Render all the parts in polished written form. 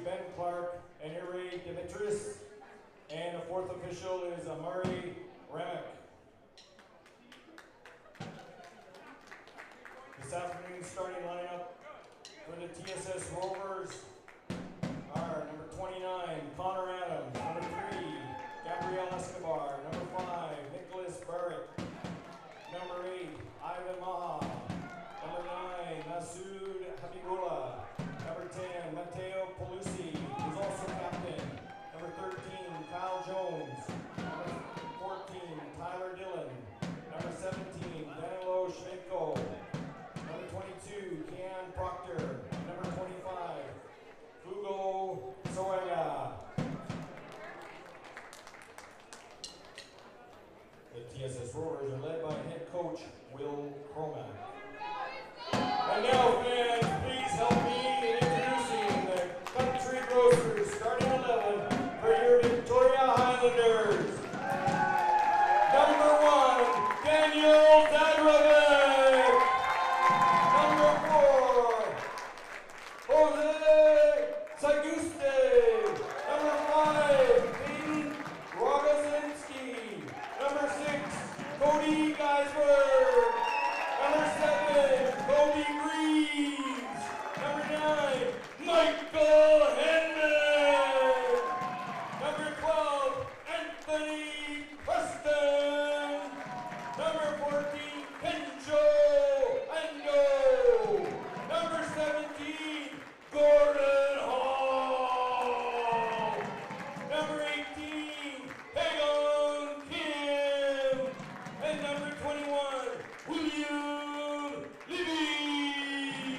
Ben Clark and Iri Dimitris. And the fourth official is Amari Remick. This afternoon's starting lineup for the TSS Rovers are number 29, Connor Adams, number 3, Gabriel Escobar, number 5, Nicholas Barrett, number 8, Ivan Maha, number 9, Masoud Habibullah, number 10, Matteo Pelusi, who's also captain, number 13, Kyle Jones, number 14, Tyler Dillon, number 17, Danilo Schmidko, number 22, Kean Proctor, number 25, Fugo Soega. The TSS Rovers are led by head coach Will Cromack. And now, fans, please help me in introducing the Country Grocers starting 11 for your Victoria Highlanders. Number 1, Daniel Dadrovic. Number 4, Jose Saguste. Number 5, Peyton Rogozinski. Number 6, Cody Geisberg. Number 7, Cody Reeves. Number 9, Michael Henman. Number 12, Anthony Preston. Number 14, Kenjo Ando. Number 17, Gordon Hall. Number 18, Hagon Kim. And number 21, William Levy.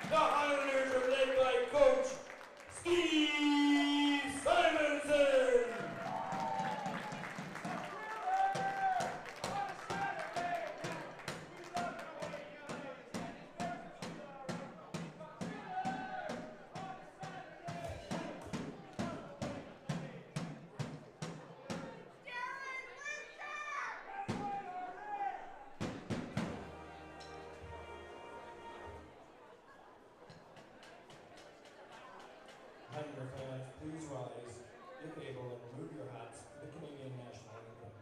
The Highlanders are led by Coach Steve Simonson. Highlander fans, please rise, if able, and remove your hats for the Canadian national anthem.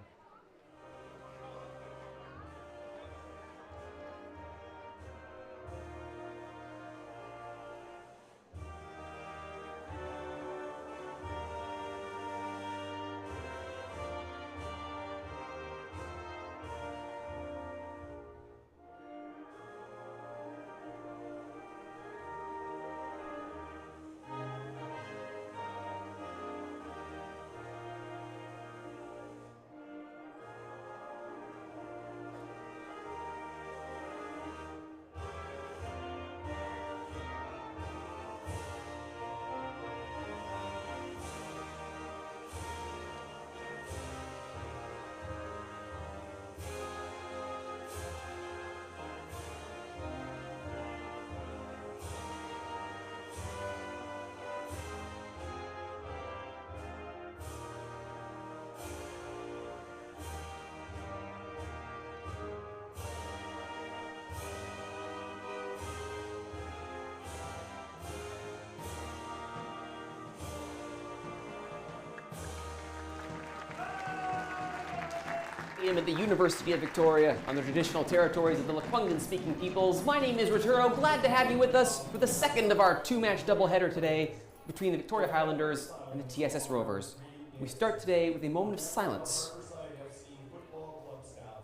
At the University of Victoria on the traditional territories of the Lekwungen-speaking peoples. My name is Roturo. Glad to have you with us for the second of our two-match doubleheader today between the Victoria Highlanders and the TSS Rovers. We start today with a moment of silence. Riverside FC football club staff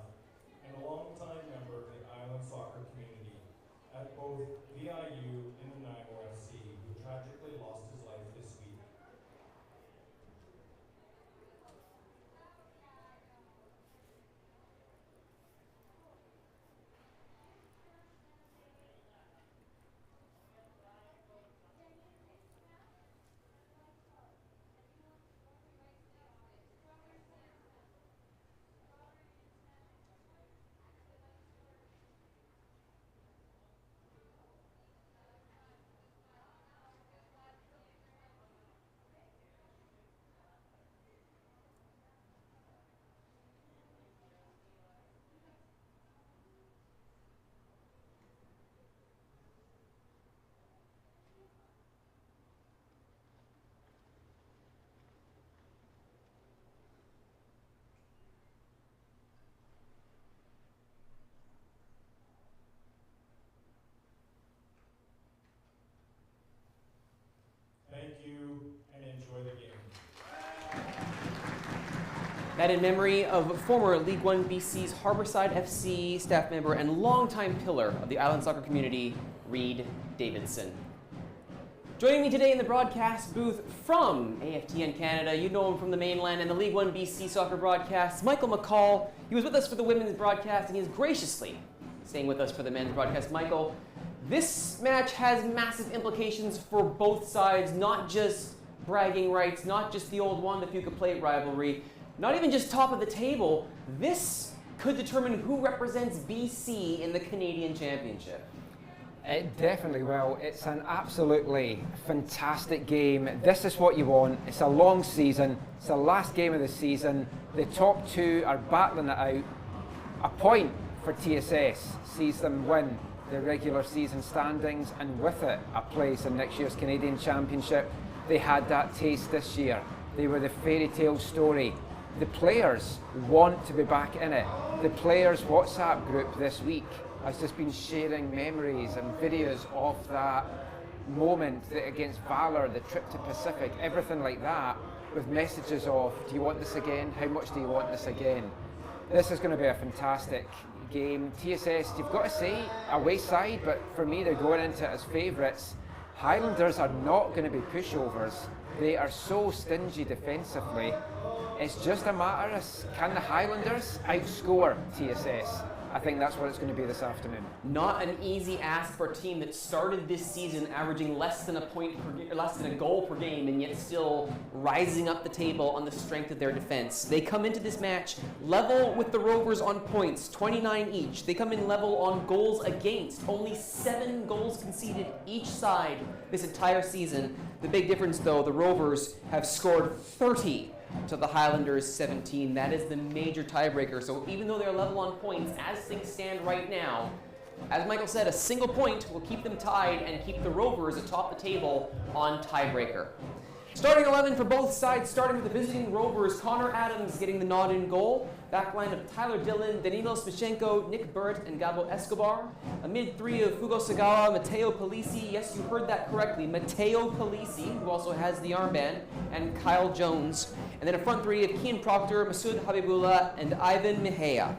and a longtime member of the island soccer community at both VIU and Nanaimo FC, who tragically lost his life this week. the game. That in memory of former League One BC's Harborside FC staff member and longtime pillar of the island soccer community, Reed Davidson. Joining me today in the broadcast booth from AFTN Canada, you know him from the mainland and the League One BC soccer broadcasts, Michael McCall. He was with us for the women's broadcast and he is graciously staying with us for the men's broadcast. Michael, this match has massive implications for both sides, not just bragging rights, not just the old one, the Fuca Plate rivalry, not even just top of the table. This could determine who represents BC in the Canadian Championship. It definitely will. It's an absolutely fantastic game. This is what you want. It's a long season. It's the last game of the season. The top two are battling it out. A point for TSS sees them win the regular season standings and with it a place in next year's Canadian Championship. They had that taste this year. They were the fairy tale story. The players want to be back in it. The players' WhatsApp group this week has just been sharing memories and videos of that moment against Valor, the trip to Pacific, everything like that, with messages of, do you want this again? How much do you want this again? This is going to be a fantastic game. TSS, you've got to say, away side, but for me they're going into it as favourites. Highlanders are not going to be pushovers. They are so stingy defensively. It's just a matter of, can the Highlanders outscore TSS? I think that's what it's going to be this afternoon. Not an easy ask for a team that started this season averaging less than a goal per game, and yet still rising up the table on the strength of their defense. They come into this match level with the Rovers on points, 29 each. They come in level on goals against, only 7 goals conceded each side this entire season. The big difference, though, the Rovers have scored 30 to the Highlanders 17. That is the major tiebreaker. So even though they're level on points, as things stand right now, as Michael said, a single point will keep them tied and keep the Rovers atop the table on tiebreaker. Starting 11 for both sides, starting with the visiting Rovers, Connor Adams getting the nod in goal. Backline of Tyler Dillon, Danilo Smichenko, Nick Burt, and Gabo Escobar. A mid three of Fugo Sagawa, Matteo Polisi, yes, you heard that correctly, Matteo Polisi, who also has the armband, and Kyle Jones. And then a front three of Kian Proctor, Masoud Habibullah, and Ivan Mejia.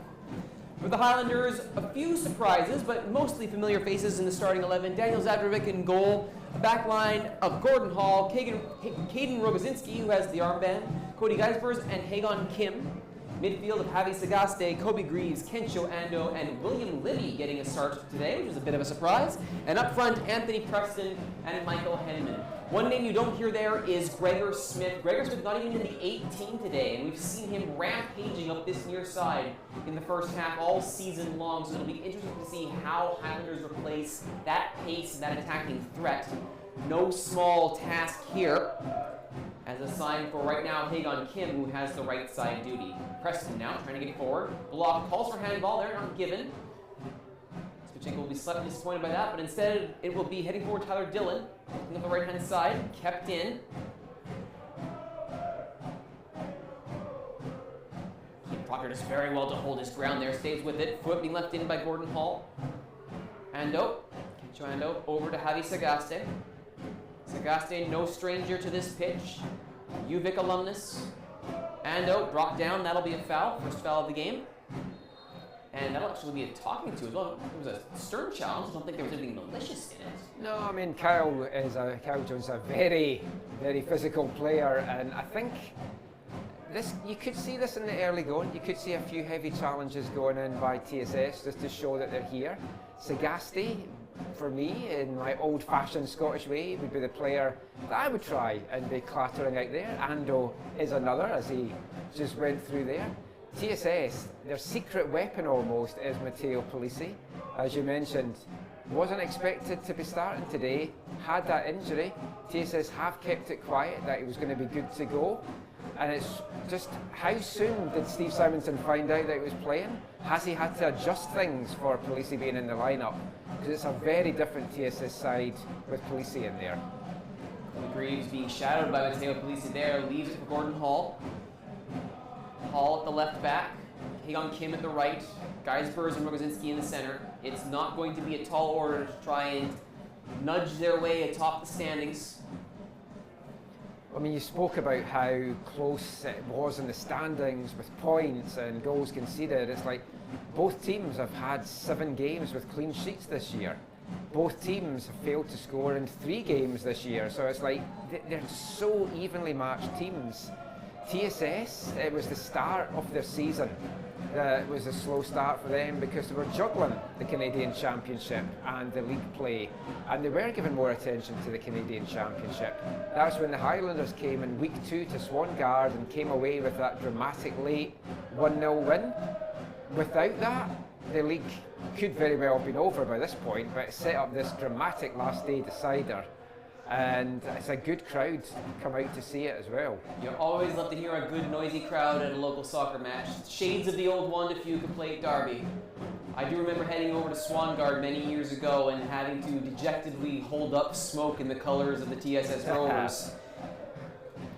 For the Highlanders, a few surprises, but mostly familiar faces in the starting 11. Daniel Zadrovic in goal. A backline of Gordon Hall, Caden Rogozinski, who has the armband, Cody Geisbers, and Hagon Kim. Midfield of Javi Sagaste, Kobe Greaves, Kencho Ando, and William Libby getting a start today, which was a bit of a surprise. And up front, Anthony Preston and Michael Henman. One name you don't hear there is Gregor Smith. Gregor Smith not even in the 18 today, and we've seen him rampaging up this near side in the first half all season long, so it'll be interesting to see how Highlanders replace that pace and that attacking threat. No small task here. As a sign for right now, Hagon Kim, who has the right side duty. Preston now trying to get forward. Block calls for handball there, not given. Smichenko will be slightly disappointed by that, but instead it will be heading forward Tyler Dillon, looking up the right hand side, kept in. Proctor does very well to hold his ground there, stays with it. Foot being left in by Gordon Hall. Ando, Kencho Ando, over to Javi Sagaste. Sagaste, no stranger to this pitch. UVic alumnus. Ando brought down, that'll be a foul, first foul of the game. And that'll actually be a talking to as well. It was a stern challenge, I don't think there was anything malicious in it. No, I mean, Kyle Jones is a very, very physical player, and I think you could see this in the early going. You could see a few heavy challenges going in by TSS just to show that they're here. Sagaste, for me, in my old-fashioned Scottish way, would be the player that I would try and be clattering out there. Ando is another, as he just went through there. TSS, their secret weapon almost is Matteo Polisi. As you mentioned, wasn't expected to be starting today, had that injury. TSS have kept it quiet that he was going to be good to go. And it's just, how soon did Steve Simonson find out that he was playing? Has he had to adjust things for Polisi being in the lineup? Because it's a very different TSS side with Polisi in there. Greaves being shadowed by Matteo Polisi there, leaves it for Gordon Hall. Hall at the left back, Hagon Kim at the right, Geisbers and Rogozinski in the center. It's not going to be a tall order to try and nudge their way atop the standings. I mean, you spoke about how close it was in the standings with points and goals conceded. It's like both teams have had 7 games with clean sheets this year. Both teams have failed to score in 3 games this year. So it's like they're so evenly matched teams. TSS, it was the start of their season. It was a slow start for them because they were juggling the Canadian Championship and the league play, and they were giving more attention to the Canadian Championship. That's when the Highlanders came in week 2 to Swangard and came away with that dramatic late 1-0 win. Without that, the league could very well have been over by this point, but it set up this dramatic last day decider. And it's a good crowd come out to see it as well. You always love to hear a good noisy crowd at a local soccer match. Shades of the old one if you could play at Derby. I do remember heading over to Swangard many years ago and having to dejectedly hold up smoke in the colors of the TSS Rovers.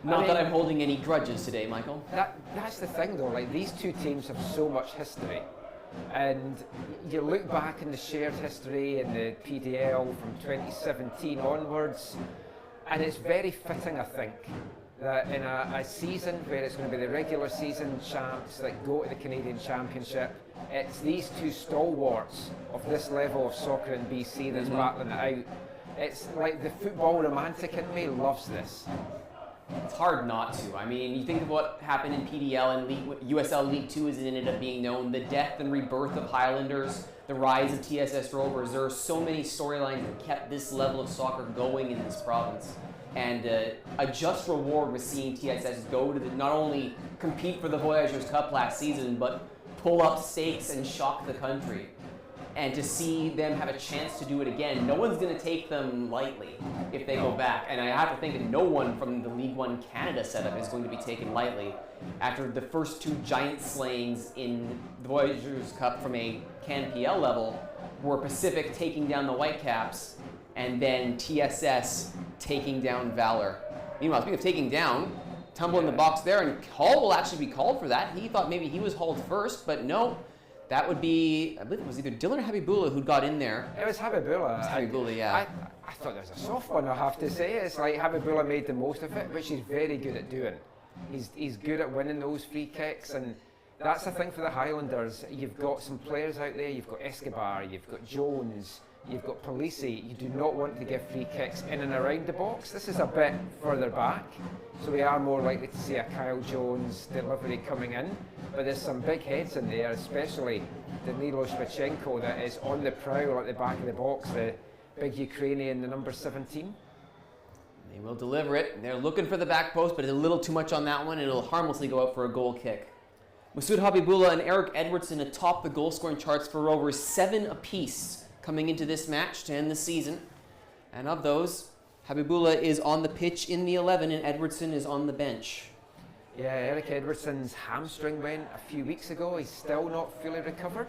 Not that I'm holding any grudges today, Michael. That's the thing though, like these two teams have so much history. And you look back in the shared history in the PDL from 2017 onwards, and it's very fitting, I think, that in a season where it's going to be the regular season champs that go to the Canadian Championship, it's these two stalwarts of this level of soccer in BC that's battling it out. It's like the football romantic in me loves this. It's hard not to. I mean, you think of what happened in PDL and USL League 2 as it ended up being known, the death and rebirth of Highlanders, the rise of TSS Rovers. There are so many storylines that kept this level of soccer going in this province. And a just reward was seeing TSS go to not only compete for the Voyageurs Cup last season, but pull up stakes and shock the country. And to see them have a chance to do it again, no one's going to take them lightly if they go back. And I have to think that no one from the League One Canada setup is going to be taken lightly after the first 2 giant slayings in the Voyageurs Cup from a CanPL level were Pacific taking down the Whitecaps and then TSS taking down Valor. Meanwhile, speaking of taking down, tumble in the box there, and Hall will actually be called for that. He thought maybe he was hauled first, but no. That would be, I believe it was either Dylan or Habibullah who got in there. It was Habibullah. It was Habibullah, yeah. I thought there was a soft one, I have to say. It's like Habibullah made the most of it, which he's very good at doing. He's good at winning those free kicks, and that's the thing for the Highlanders. You've got some players out there, you've got Escobar, you've got Jones, you've got Polisi. You do not want to give free kicks in and around the box. This is a bit further back, so we are more likely to see a Kyle Jones delivery coming in. But there's some big heads in there, especially Danilo Shevchenko that is on the prowl at the back of the box, the big Ukrainian, the number 17. They will deliver it. They're looking for the back post, but it's a little too much on that one, and it'll harmlessly go out for a goal kick. Masoud Habibullah and Eric Edwardson atop the goal-scoring charts for Rovers, 7 apiece coming into this match to end the season. And of those, Habibullah is on the pitch in the 11, and Edwardson is on the bench. Yeah, Eric Edwardson's hamstring went a few weeks ago. He's still not fully recovered.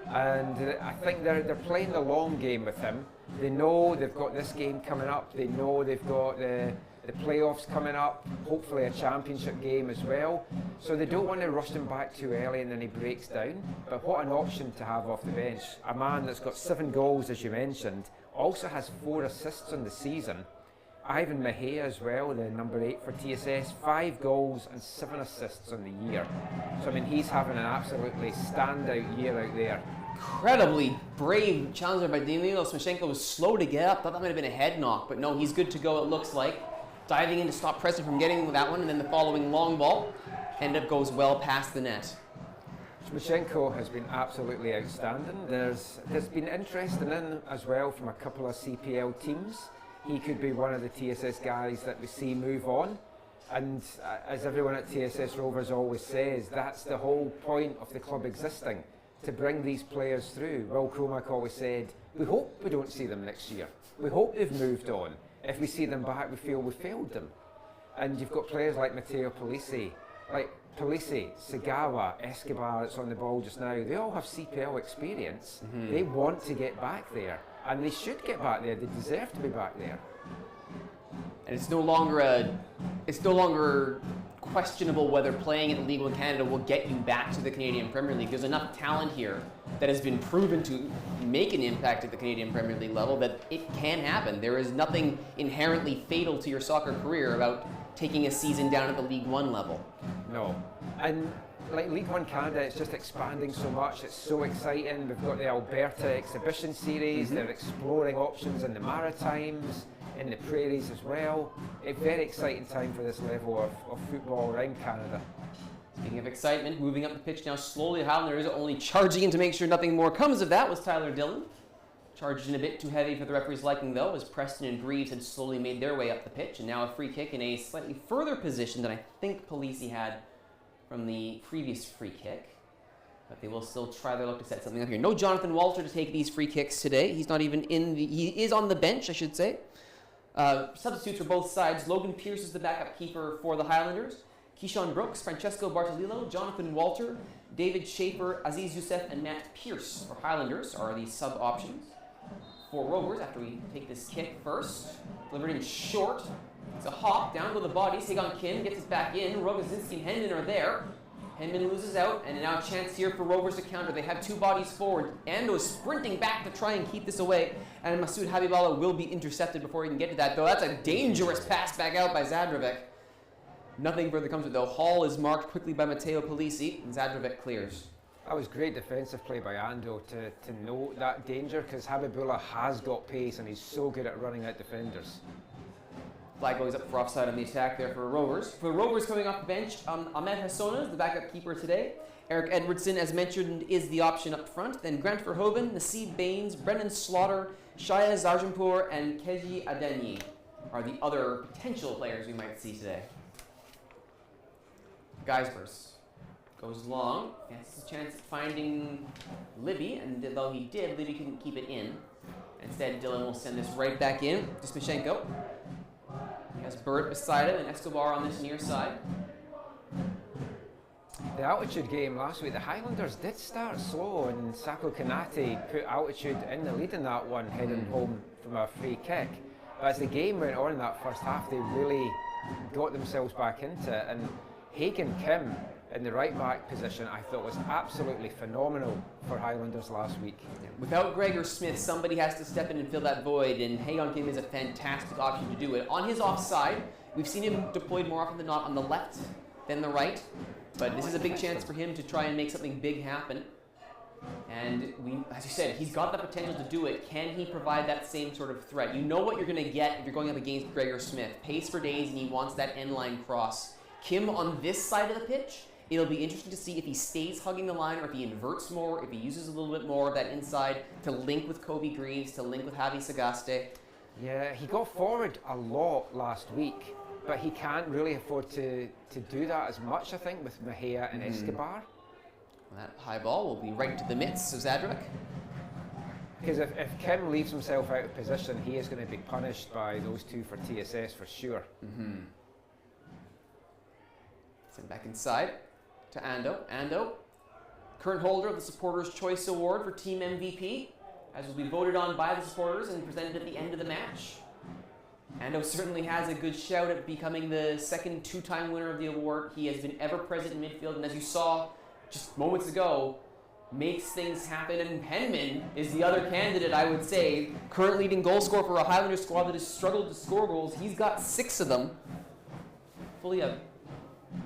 And I think they're playing the long game with him. They know they've got this game coming up. They know they've got the playoffs coming up, hopefully a championship game as well. So they don't want to rush him back too early and then he breaks down. But what an option to have off the bench. A man that's got 7 goals, as you mentioned, also has 4 assists on the season. Ivan Mejia as well, the number 8 for TSS, 5 goals and 7 assists on the year. So I mean, he's having an absolutely standout year out there. Incredibly brave challenger by Danilo Shevchenko. Was slow to get up. Thought that might have been a head knock, but no, he's good to go, it looks like. Diving in to stop Preston from getting that one, and then the following long ball goes well past the net. Shevchenko has been absolutely outstanding. There's been interest in him as well from a couple of CPL teams. He could be one of the TSS guys that we see move on. And as everyone at TSS Rovers always says, that's the whole point of the club existing, to bring these players through. Will Cromack always said, we hope we don't see them next year. We hope they've moved on. If we see them back, we feel we failed them. And you've got players like Matteo Polisi, Sagawa, Escobar that's on the ball just now. They all have CPL experience. They want to get back there. And they should get back there. They deserve to be back there. And it's no longer questionable whether playing in the League One Canada will get you back to the Canadian Premier League. There's enough talent here that has been proven to make an impact at the Canadian Premier League level that it can happen. There is nothing inherently fatal to your soccer career about taking a season down at the League One level. No. And like League One Canada, it's just expanding so much. It's so exciting. We've got the Alberta Exhibition Series. They're exploring options in the Maritimes, in the Prairies as well. A very exciting time for this level of football around Canada. Speaking of excitement, moving up the pitch now slowly, Highlanders only charging in to make sure nothing more comes of that was Tyler Dillon. Charged in a bit too heavy for the referee's liking though, as Preston and Greaves had slowly made their way up the pitch, and now a free kick in a slightly further position than I think Polisi had from the previous free kick. But they will still try their luck to set something up here. No Jonathan Walter to take these free kicks today. He's not even he is on the bench, I should say. Substitutes for both sides. Logan Pierce is the backup keeper for the Highlanders. Keyshawn Brooks, Francesco Bartolillo, Jonathan Walter, David Schaefer, Aziz Youssef, and Matt Pierce for Highlanders are the sub options. For Rovers, after we take this kick first, delivered in short. It's a hop, down go the bodies. Haegon Kim gets it back in. Rogozinski and Hendon are there. Hendon loses out, and now a chance here for Rovers to counter. They have two bodies forward. Ando is sprinting back to try and keep this away, and Masoud Habiballa will be intercepted before he can get to that, though. That's a dangerous pass back out by Zadrovic. Nothing further comes of it, though. Hall is marked quickly by Matteo Polisi, and Zadrovic clears. That was great defensive play by Ando to note that danger, because Habibullah has got pace and he's so good at running out defenders. Flag goes up for offside on the attack there for Rovers. For the Rovers coming off the bench, Ahmed Hassona is the backup keeper today. Eric Edwardson, as mentioned, is the option up front. Then Grant Verhoeven, Nasib Baines, Brendan Slaughter, Shaya Zarjanpour, and Keji Adenyi are the other potential players we might see today. Geisbers goes long, fancies a chance at finding Libby, and though he did, Libby couldn't keep it in. Instead, Dillon will send this right back in to Smichenko. He has Burt beside him and Escobar on this near side. The altitude game last week, the Highlanders did start slow, and Sako Kanate put altitude in the lead in that one, heading home from a free kick. But as the game went on in that first half, they really got themselves back into it, and Haegon Kim in the right back position I thought was absolutely phenomenal for Highlanders last week. Without Gregor Smith, somebody has to step in and fill that void, and Haegon Kim is a fantastic option to do it. On his offside, we've seen him deployed more often than not on the left than the right, but this is a big chance for him to try and make something big happen. And as you said, he's got the potential to do it. Can he provide that same sort of threat? You know what you're going to get if you're going up against Gregor Smith. Pace for days, and he wants that end line cross. Kim on this side of the pitch, it'll be interesting to see if he stays hugging the line or if he inverts more, if he uses a little bit more of that inside to link with Kobe Greaves, to link with Javi Sagaste. Yeah, he got forward a lot last week, but he can't really afford to do that as much, I think, with Mejia and Escobar. That high ball will be right to the midst of Zadrovic. Because if Kim leaves himself out of position, he is going to be punished by those two for TSS for sure. Send back inside to Ando. Ando, current holder of the Supporters' Choice Award for Team MVP, as will be voted on by the supporters and presented at the end of the match. Ando certainly has a good shout at becoming the second two-time winner of the award. He has been ever present in midfield, and as you saw just moments ago, makes things happen. And Penman is the other candidate, I would say, current leading goal scorer for a Highlander squad that has struggled to score goals. He's got 6 of them. Fully up.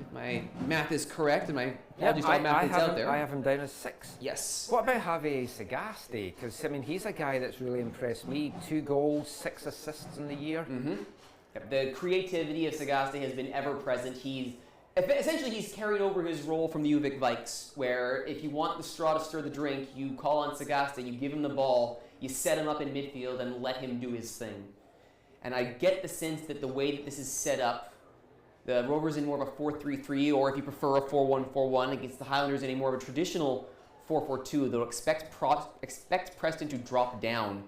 If my math is correct, and my apologies to all math out there. I have him down as 6. Yes. What about Javi Sagaste? Because, I mean, he's a guy that's really impressed me. 2 goals, 6 assists in the year. Yep, the creativity of Sagaste has been ever present. Essentially, he's carried over his role from the Uvik Vikes, where if you want the straw to stir the drink, you call on Sagaste, you give him the ball, you set him up in midfield, and let him do his thing. And I get the sense that the way that this is set up, the Rovers in more of a 4-3-3, or if you prefer a 4-1-4-1, against the Highlanders in a more of a traditional 4-4-2, they'll expect Preston to drop down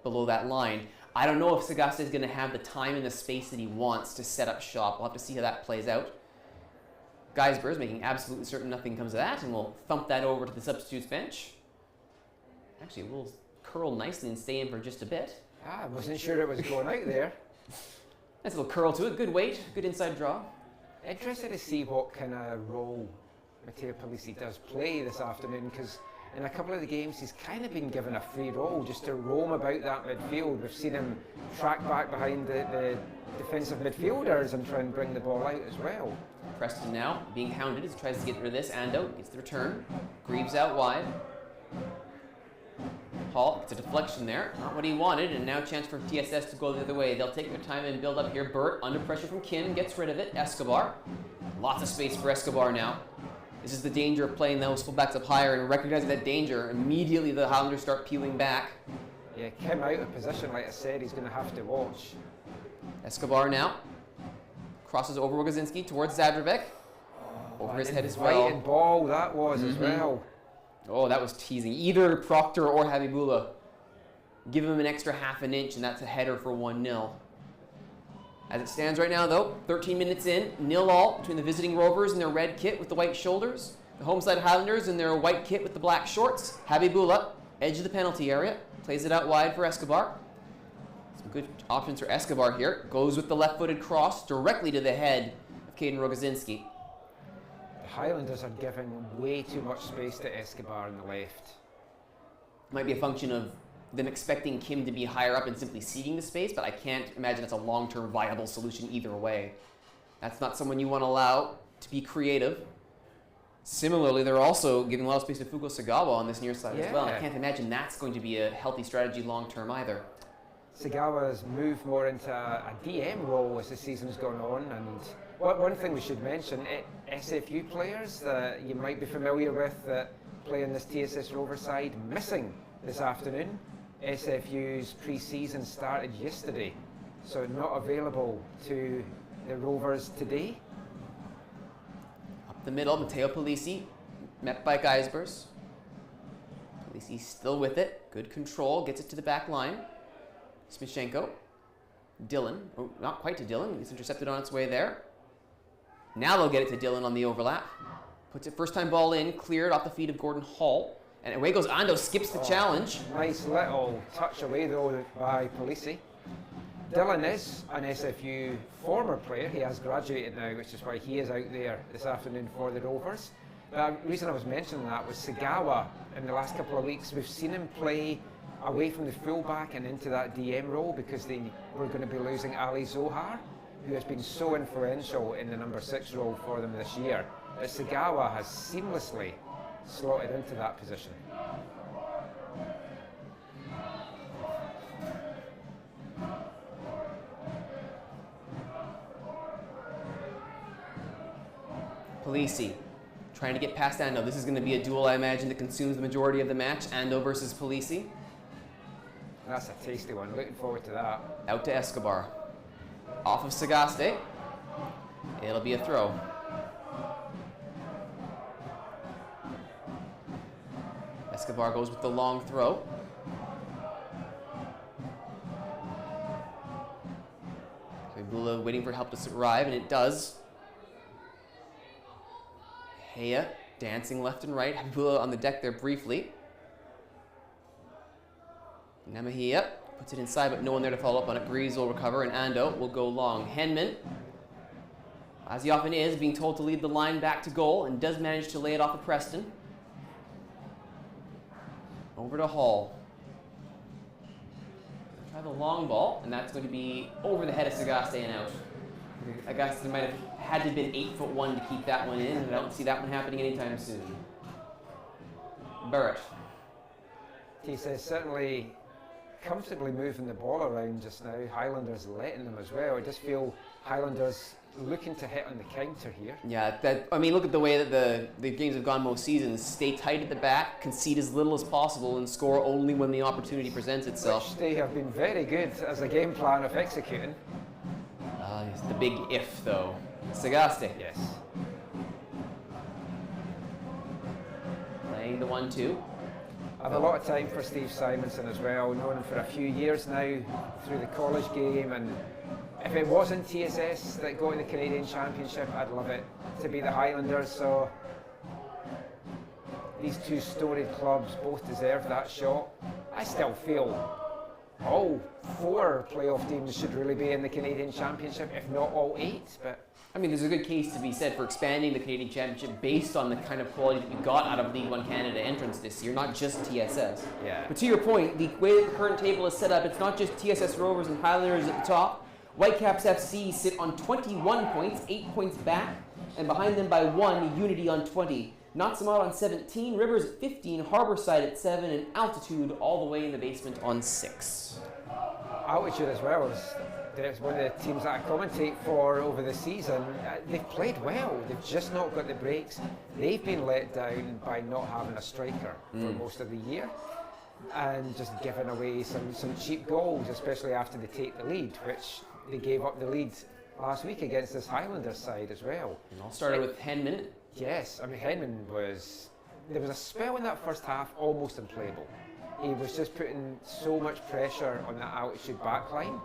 below that line. I don't know if Sagaste is going to have the time and the space that he wants to set up shop. We'll have to see how that plays out. Geisbers making absolutely certain nothing comes of that, and we'll thump that over to the substitutes bench. Actually, we'll curl nicely and stay in for just a bit. I wasn't sure it was going out there. Nice little curl to it. Good weight, good inside draw. Interested to see what kind of role Matteo Polisi does play this afternoon, because in a couple of the games he's kind of been given a free role just to roam about that midfield. We've seen him track back behind the defensive midfielders and try and bring the ball out as well. Preston now being hounded as he tries to get rid of this. Ando gets the return. Greaves out wide. Hall gets a deflection there. Not what he wanted, and now a chance for TSS to go the other way. They'll take their time and build up here. Burt under pressure from Kim gets rid of it. Escobar. Lots of space for Escobar now. This is the danger of playing those fullbacks up higher and recognizing that danger. Immediately the Highlanders start peeling back. Yeah, Kim out of position, like I said, he's going to have to watch. Escobar now crosses over Rogozinski towards Zadravec. Over his head as well. Invited ball that was as well. Oh, that was teasing. Either Proctor or Habibullah. Give him an extra half an inch, and that's a header for 1-0. As it stands right now, though, 13 minutes in, 0-0 between the visiting Rovers in their red kit with the white shoulders, the home side Highlanders in their white kit with the black shorts. Habibullah, edge of the penalty area, plays it out wide for Escobar. Some good options for Escobar here. Goes with the left-footed cross directly to the head of Caden Rogozinski. The Highlanders are giving way too much space to Escobar on the left. Might be a function of them expecting Kim to be higher up and simply ceding the space, but I can't imagine that's a long-term viable solution either way. That's not someone you want to allow to be creative. Similarly, they're also giving a lot of space to Fugo Sagawa on this near side as well. I can't imagine that's going to be a healthy strategy long-term either. Sagawa's moved more into a DM role as the season's gone on, and one thing we should mention, SFU players that you might be familiar with that play on this TSS Rover side, missing this afternoon. SFU's pre-season started yesterday, so not available to the Rovers today. Up the middle, Matteo Polisi, met by Geisbers. Polisi still with it, good control, gets it to the back line. Smichenko, Dylan, oh, not quite to Dylan, it's intercepted on its way there. Now they'll get it to Dylan on the overlap. Puts it first time ball in, cleared off the feet of Gordon Hall. And away goes Ando, skips the challenge. Nice little touch away though by Polisi. Dylan is an SFU former player. He has graduated now, which is why he is out there this afternoon for the Rovers. The reason I was mentioning that was Sagawa. In the last couple of weeks, we've seen him play away from the fullback and into that DM role because they were going to be losing Ali Zohar, who has been so influential in the number 6 role for them this year. But Sagawa has seamlessly slotted into that position. Polisi trying to get past Ando. This is going to be a duel, I imagine, that consumes the majority of the match. Ando versus Polisi. That's a tasty one. Looking forward to that. Out to Escobar. Off of Sagaste. It'll be a throw. Escobar goes with the long throw. Habibullah waiting for help to arrive, and it does. Heya dancing left and right. Habibullah on the deck there briefly. Namahia puts it inside, but no one there to follow up on it. Greaves will recover, and Ando will go long. Henman, as he often is, being told to lead the line back to goal, and does manage to lay it off of Preston. Over to Hall. Try the long ball, and that's going to be over the head of Sagaste and out. Sagaste might have had to have been 8'1" to keep that one in, and I don't see that one happening anytime soon. Barrett. TSS certainly comfortably moving the ball around just now. Highlanders letting them as well. I just feel Highlanders looking to hit on the counter here. Yeah, I mean, look at the way that the games have gone most seasons. Stay tight at the back, concede as little as possible, and score only when the opportunity presents itself. Which they have been very good as a game plan of executing. It's the big if, though. Sagaste. Yes. Playing the 1-2. I have a lot of time for Steve Simonson as well, known him for a few years now through the college game, and if it wasn't TSS that got the Canadian Championship, I'd love it to be the Highlanders. So these two storied clubs both deserve that shot. I still feel all 4 playoff teams should really be in the Canadian Championship, if not all 8, but I mean, there's a good case to be said for expanding the Canadian Championship based on the kind of quality that we got out of League One Canada entrance this year, not just TSS. Yeah. But to your point, the way the current table is set up, it's not just TSS Rovers and Highlanders at the top. Whitecaps FC sit on 21 points, 8 points back, and behind them by 1, Unity on 20. Not Samad on 17, Rivers at 15, Harborside at 7, and Altitude all the way in the basement on 6. Altitude as well is there's one of the teams that I commentate for over the season. They've played well, they've just not got the breaks. They've been let down by not having a striker for most of the year and just giving away some cheap goals, especially after they take the lead, which they gave up the lead last week against this Highlanders side as well. And all started with Henman. Yes, I mean Henman there was a spell in that first half almost unplayable. He was just putting so much pressure on that Altitude backline,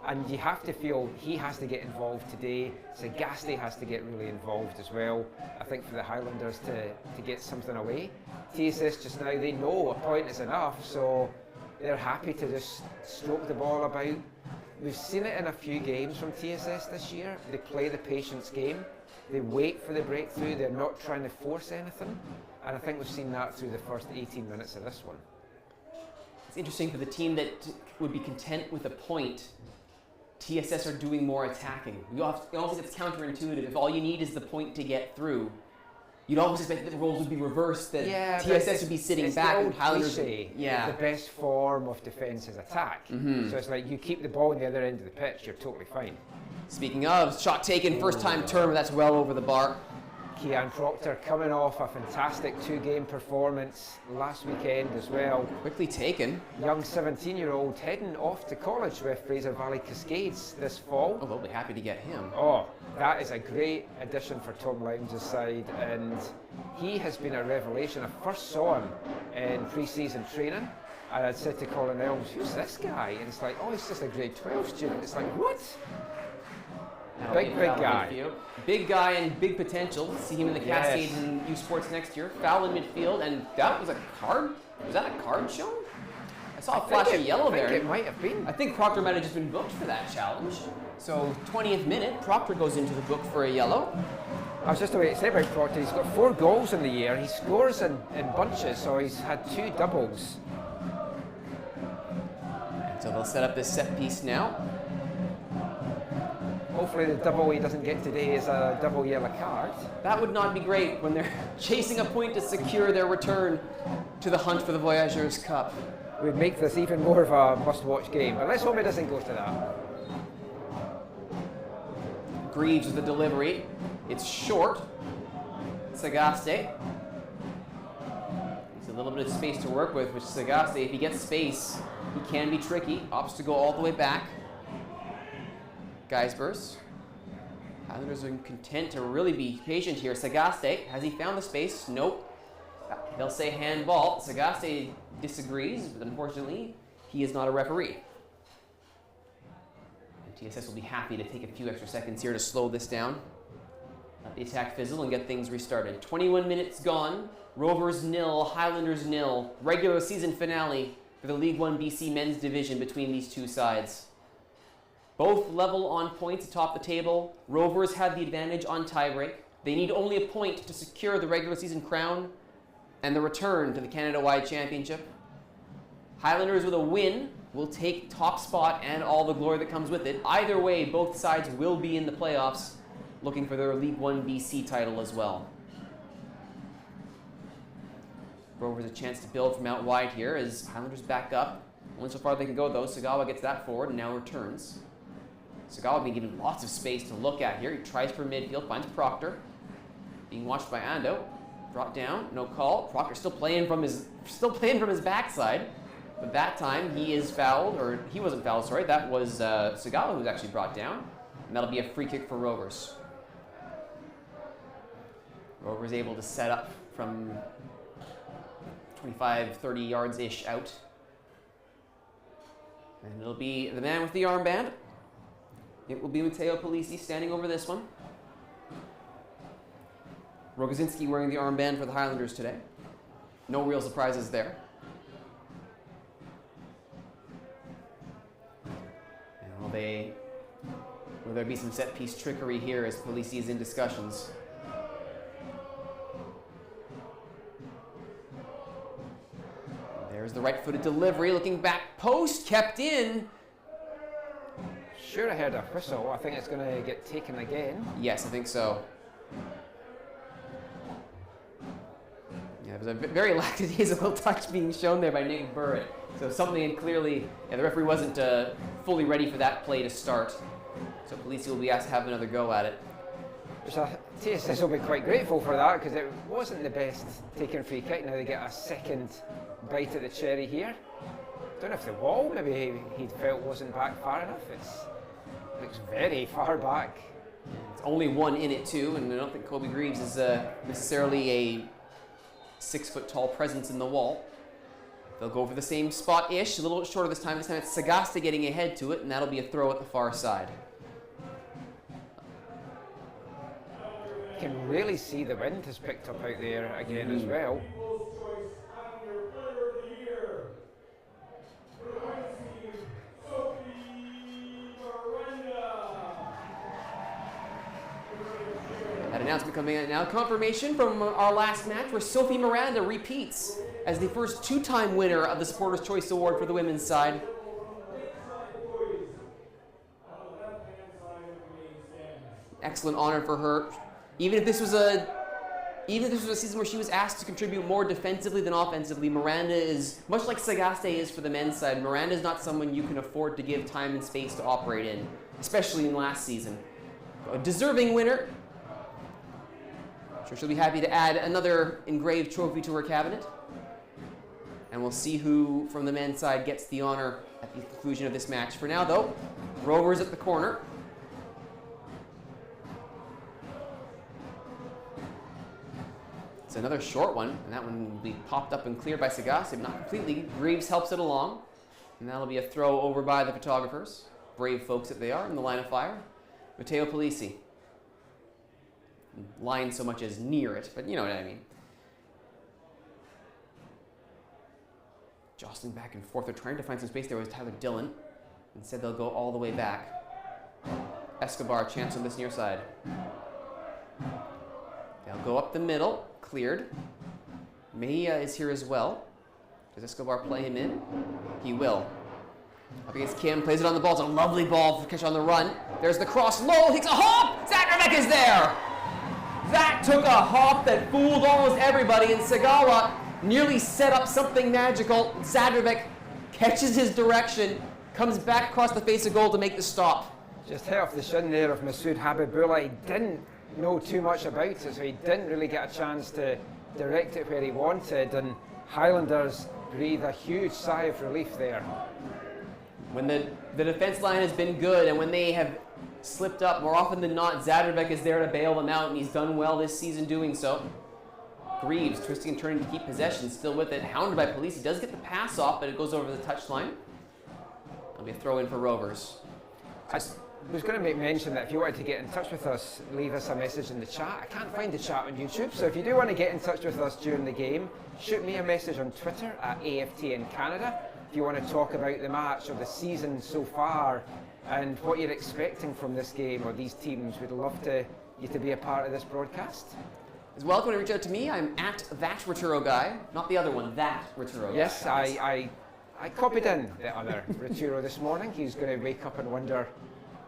and you have to feel he has to get involved today. Sagaste has to get really involved as well, I think, for the Highlanders to get something away. TSS just now, they know a point is enough, so they're happy to just stroke the ball about. We've seen it in a few games from TSS this year. They play the patience game. They wait for the breakthrough. They're not trying to force anything. And I think we've seen that through the first 18 minutes of this one. It's interesting for the team that would be content with a point. TSS are doing more attacking. You almost think it's counterintuitive. If all you need is the point to get through, you'd almost expect that the roles would be reversed, that TSS would be sitting back and Highlanders. The best form of defence is attack. So it's like you keep the ball on the other end of the pitch, you're totally fine. Speaking of, shot taken, first time term, that's well over the bar. Kean Proctor coming off a fantastic 2-game performance last weekend as well. Quickly taken. Young 17-year-old heading off to college with Fraser Valley Cascades this fall. Oh, they'll be happy to get him. Oh, that is a great addition for Tom Lowndes' side, and he has been a revelation. I first saw him in pre-season training, and I'd said to Colin Elms, who's this guy? And it's like, oh, he's just a grade 12 student. It's like, what? Big guy. Big guy and big potential. See him in the Cascades and U Sports next year. Foul in midfield, and that was a card? Was that a card shown? I saw a flash of yellow there. I think it might have been. I think Proctor might have just been booked for that challenge. So 20th minute, Proctor goes into the book for a yellow. I was just about to say about Proctor, he's got 4 goals in the year. He scores in bunches, so he's had 2 doubles. So they'll set up this set piece now. Hopefully the double he doesn't get today is a double yellow card. That would not be great when they're chasing a point to secure their return to the hunt for the Voyageurs Cup. We'd make this even more of a must-watch game, but let's hope it doesn't go to that. Greaves with the delivery. It's short. Sagaste. He's a little bit of space to work with, which Sagaste, if he gets space, he can be tricky. Opts to go all the way back. Geisbers. Highlanders are content to really be patient here. Sagaste, has he found the space? Nope. They'll say handball. Sagaste disagrees, but unfortunately, he is not a referee. And TSS will be happy to take a few extra seconds here to slow this down. Let the attack fizzle and get things restarted. 21 minutes gone. Rovers 0, Highlanders 0. Regular season finale for the League One BC men's division between these two sides. Both level on points atop the table. Rovers have the advantage on tiebreak. They need only a point to secure the regular season crown and the return to the Canada-wide championship. Highlanders with a win will take top spot and all the glory that comes with it. Either way, both sides will be in the playoffs looking for their League One BC title as well. Rovers a chance to build from out wide here as Highlanders back up. Only so far they can go though. Sagawa gets that forward and now returns. Sagawa being given lots of space to look at here. He tries for midfield, finds Proctor. Being watched by Ando. Brought down, no call. Proctor still playing from his backside. But that time he is fouled, or he wasn't fouled, sorry. That was Sagawa who was actually brought down. And that'll be a free kick for Rovers. Rovers able to set up from 25, 30 yards-ish out. And it'll be the man with the armband. It will be Matteo Polisi standing over this one. Rogozinski wearing the armband for the Highlanders today. No real surprises there. And will there be some set-piece trickery here as Polisi is in discussions. There's the right-footed delivery, looking back post, kept in. Sure, I heard a whistle. I think it's going to get taken again. Yes, I think so. Yeah, it was a very lackadaisical touch being shown there by Nick Burrett. So something clearly, the referee wasn't fully ready for that play to start. So Polisi will be asked to have another go at it. TSS will be quite grateful for that because it wasn't the best taken free kick. Now they get a second bite at the cherry here. Don't know if the wall maybe he felt wasn't back far enough. It looks very far back. It's only one in it too, and I don't think Kobe Greaves is necessarily a 6 foot tall presence in the wall. They'll go for the same spot-ish, a little bit shorter this time. This time it's Sagasta getting ahead to it, and that'll be a throw at the far side. You can really see the wind has picked up out there again as well. That announcement coming out now. Confirmation from our last match where Sophie Miranda repeats as the first two-time winner of the Supporters' Choice Award for the women's side. Excellent honor for her. Even if this was a season where she was asked to contribute more defensively than offensively, Miranda is, much like Sagaste is for the men's side, Miranda is not someone you can afford to give time and space to operate in, especially in last season. A deserving winner. I'm sure she'll be happy to add another engraved trophy to her cabinet. And we'll see who from the men's side gets the honor at the conclusion of this match. For now, though, Rovers at the corner. It's another short one, and that one will be popped up and cleared by Sagasti, but not completely. Greaves helps it along, and that'll be a throw over by the photographers. Brave folks that they are in the line of fire. Matteo Polisi. Line so much as near it, but you know what I mean. Jostling back and forth. They're trying to find some space there with Tyler Dillon. Instead, they'll go all the way back. Escobar, chance on this near side. They'll go up the middle. Cleared. Mejia is here as well. Does Escobar play him in? He will. Up against Kim, plays it on the ball. It's a lovely ball for catch on the run. There's the cross low, takes a hop! Zadravec is there! That took a hop that fooled almost everybody, and Sagawa nearly set up something magical. Zadravec catches his direction, comes back across the face of goal to make the stop. Just hit off the shin there of Masood Habibullah. He didn't know too much about it, so he didn't really get a chance to direct it where he wanted, and Highlanders breathe a huge sigh of relief there. When the defense line has been good and when they have slipped up, more often than not, Zadravec is there to bail them out, and he's done well this season doing so. Greaves twisting and turning to keep possession, still with it, hounded by police. He does get the pass off, but it goes over the touchline. That'll be a throw in for Rovers. I was going to make mention that if you wanted to get in touch with us, leave us a message in the chat. I can't find the chat on YouTube, so if you do want to get in touch with us during the game, shoot me a message on Twitter at AFTN Canada. If you want to talk about the match or the season so far and what you're expecting from this game or these teams, we'd love you to be a part of this broadcast. As well, if you want to reach out to me, I'm at that Returo guy, not the other one, that Returo guy. Yes, I copied in the other Returo this morning. He's going to wake up and wonder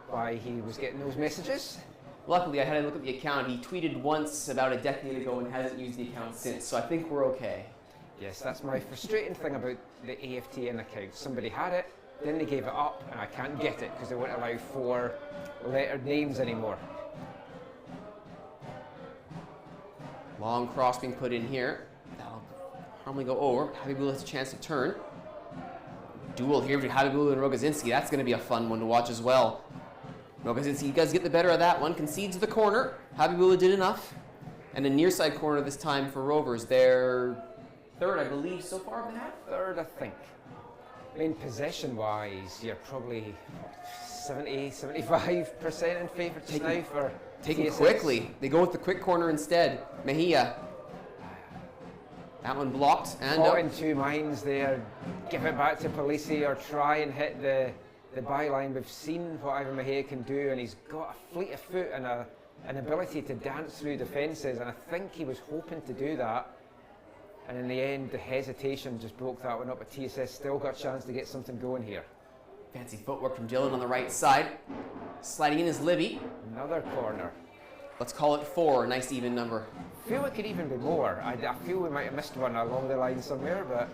why he was getting those messages. Luckily, I had a look at the account. He tweeted once about a decade ago and hasn't used the account since, so I think we're okay. Yes, that's my frustrating thing about the AFTN account. Somebody had it, then they gave it up, and I can't get it because they won't allow 4-lettered names anymore. Long cross being put in here. That'll normally go over. Habibullah has a chance to turn. Duel here between Habibullah and Rogozinski. That's going to be a fun one to watch as well. Rogozinski does get the better of that one. Concedes the corner. Habibullah did enough. And a near side corner this time for Rovers. Their third, I believe, so far of the half? Third, I think. I mean, possession-wise, you're probably 70-75% in favour just now for taking TSS. Quickly. They go with the quick corner instead. Mejia. That one blocked and caught in two minds there. Give it back to Polisi or try and hit the the byline. We've seen what Ivan Mejia can do, and he's got a fleet of foot and an ability to dance through defences, and I think he was hoping to do that. And in the end, the hesitation just broke that one up, but TSS still got a chance to get something going here. Fancy footwork from Dylan on the right side. Sliding in is Libby. Another corner. Let's call it 4, a nice even number. I feel it could even be more. I feel we might have missed one along the line somewhere, but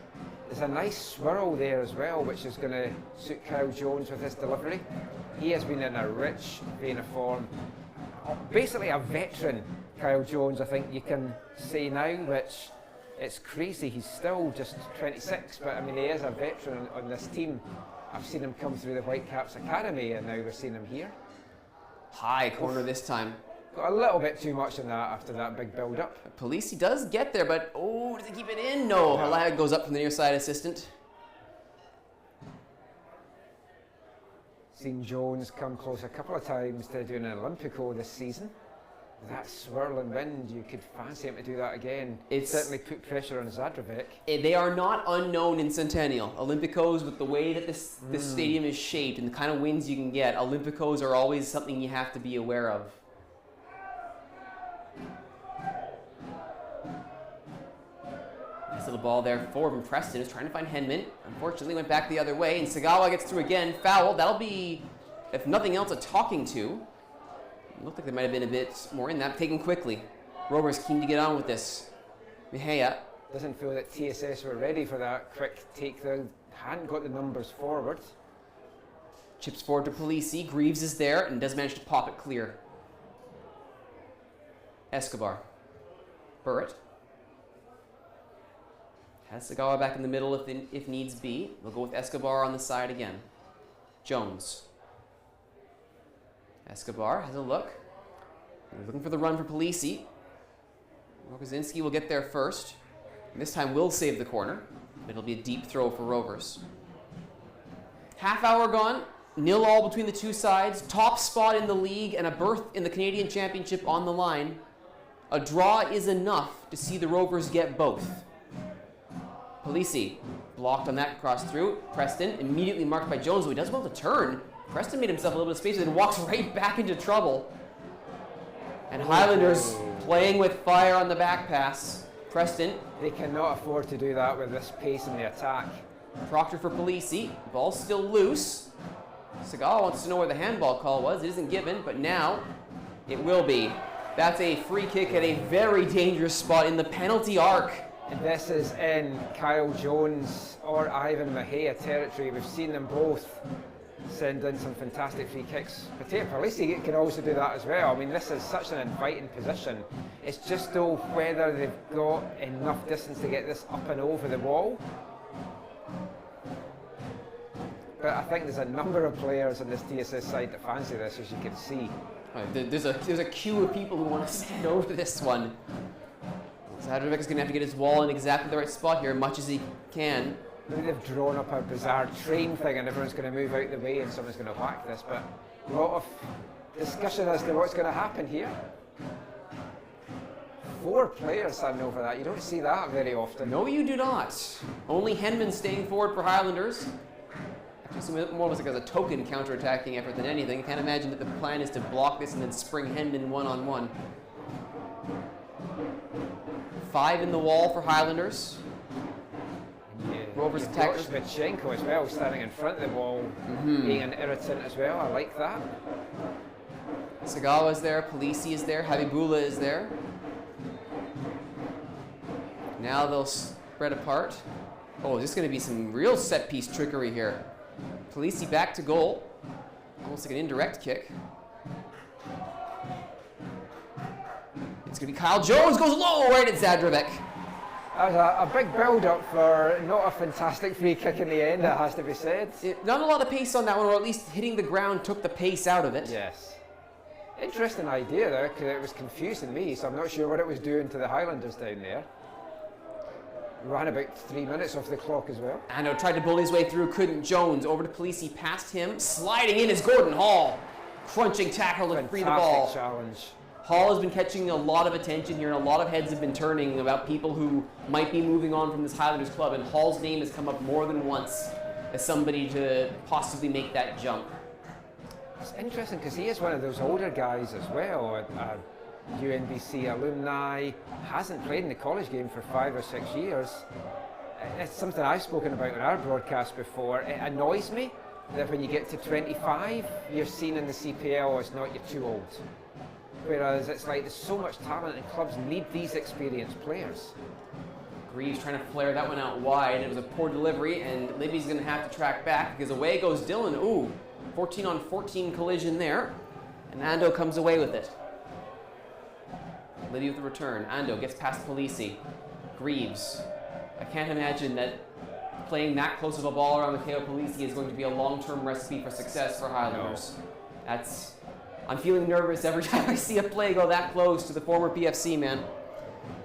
there's a nice swirl there as well, which is going to suit Kyle Jones with his delivery. He has been in a rich vein of form. Basically a veteran, Kyle Jones, I think you can say now, which it's crazy. He's still just 26, but I mean, he is a veteran on this team. I've seen him come through the Whitecaps Academy, and now we're seeing him here. High corner this time. Got a little bit too much in that after that big build-up. Polisi does get there, but oh, does he keep it in? No, Halad goes up from the near side assistant. Seen Jones come close a couple of times to doing an Olympico this season. That swirling wind, you could fancy him to do that again. It certainly put pressure on Zadrovic. They are not unknown in Centennial. Olympicos, with the way that this stadium is shaped and the kind of winds you can get, Olympicos are always something you have to be aware of. Nice little ball there forward from Preston, is trying to find Henman. Unfortunately went back the other way, and Sagawa gets through again. Foul. That'll be, if nothing else, a talking to. It looked like there might have been a bit more in that. Taken quickly. Rovers keen to get on with this. Mejia. Doesn't feel that TSS were ready for that quick takedown. Hadn't got the numbers forward. Chips forward to Polisi. Greaves is there and does manage to pop it clear. Escobar. Burrett. Has Sagawa back in the middle if needs be. We'll go with Escobar on the side again. Jones. Escobar has a look. He's looking for the run for Polisi. Rokozinski will get there first. And this time will save the corner. It'll be a deep throw for Rovers. Half hour gone. 0-0 between the two sides. Top spot in the league and a berth in the Canadian Championship on the line. A draw is enough to see the Rovers get both. Polisi blocked on that cross through. Preston immediately marked by Jones, who he does well to turn. Preston made himself a little bit of space and then walks right back into trouble. And Highlanders playing with fire on the back pass. Preston. They cannot afford to do that with this pace in the attack. Proctor for Polisi. Ball's still loose. Sagawa wants to know where the handball call was. It isn't given, but now it will be. That's a free kick at a very dangerous spot in the penalty arc. And this is in Kyle Jones or Ivan Mejia territory. We've seen them both send in some fantastic free kicks. Potato Polisi can also do that as well. I mean, this is such an inviting position. It's just though whether they've got enough distance to get this up and over the wall. But I think there's a number of players on this TSS side that fancy this, as you can see. There's a queue of people who want to stand over this one. Zadrovic is going to have to get his wall in exactly the right spot here, much as he can. Maybe they've drawn up a bizarre train thing and everyone's going to move out the way and someone's going to whack this, but a lot of discussion as to what's going to happen here. 4 players standing over that. You don't see that very often. No, you do not. Only Henman staying forward for Highlanders. Actually, more was like as a token counter-attacking effort than anything. I can't imagine that the plan is to block this and then spring Henman one-on-one. 5 in the wall for Highlanders. Yeah, Rovers attackers. Smichenko as well, standing in front of the wall, being an irritant as well. I like that. Sagawa is there, Polisi is there, Habibullah is there. Now they'll spread apart. Oh, this is going to be some real set-piece trickery here. Polisi back to goal. Almost like an indirect kick. It's going to be Kyle Jones, goes low right at Zadrovic. That was a big build-up for not a fantastic free kick in the end, it has to be said. Not a lot of pace on that one, or at least hitting the ground took the pace out of it. Yes. Interesting idea there, because it was confusing me, so I'm not sure what it was doing to the Highlanders down there. Ran about 3 minutes off the clock as well. I know, tried to bully his way through, couldn't. Jones over to Polisi, past him, sliding in is Gordon Hall. Crunching tackle to free the ball. Fantastic challenge. Hall has been catching a lot of attention here, and a lot of heads have been turning about people who might be moving on from this Highlanders club, and Hall's name has come up more than once as somebody to possibly make that jump. It's interesting because he is one of those older guys as well. UNBC alumni, hasn't played in the college game for 5 or 6 years. It's something I've spoken about in our broadcast before. It annoys me that when you get to 25, you're seen in the CPL as not, you're too old. Whereas it's like there's so much talent and clubs need these experienced players. Greaves trying to flare that one out wide. It was a poor delivery, and Libby's going to have to track back because away goes Dylan. Ooh, 14-on-14 collision there, and Ando comes away with it. Libby with the return. Ando gets past Polisi. Greaves. I can't imagine that playing that close of a ball around Mikhail Polisi is going to be a long-term recipe for success for Highlanders. No. I'm feeling nervous every time I see a play go that close to the former PFC man.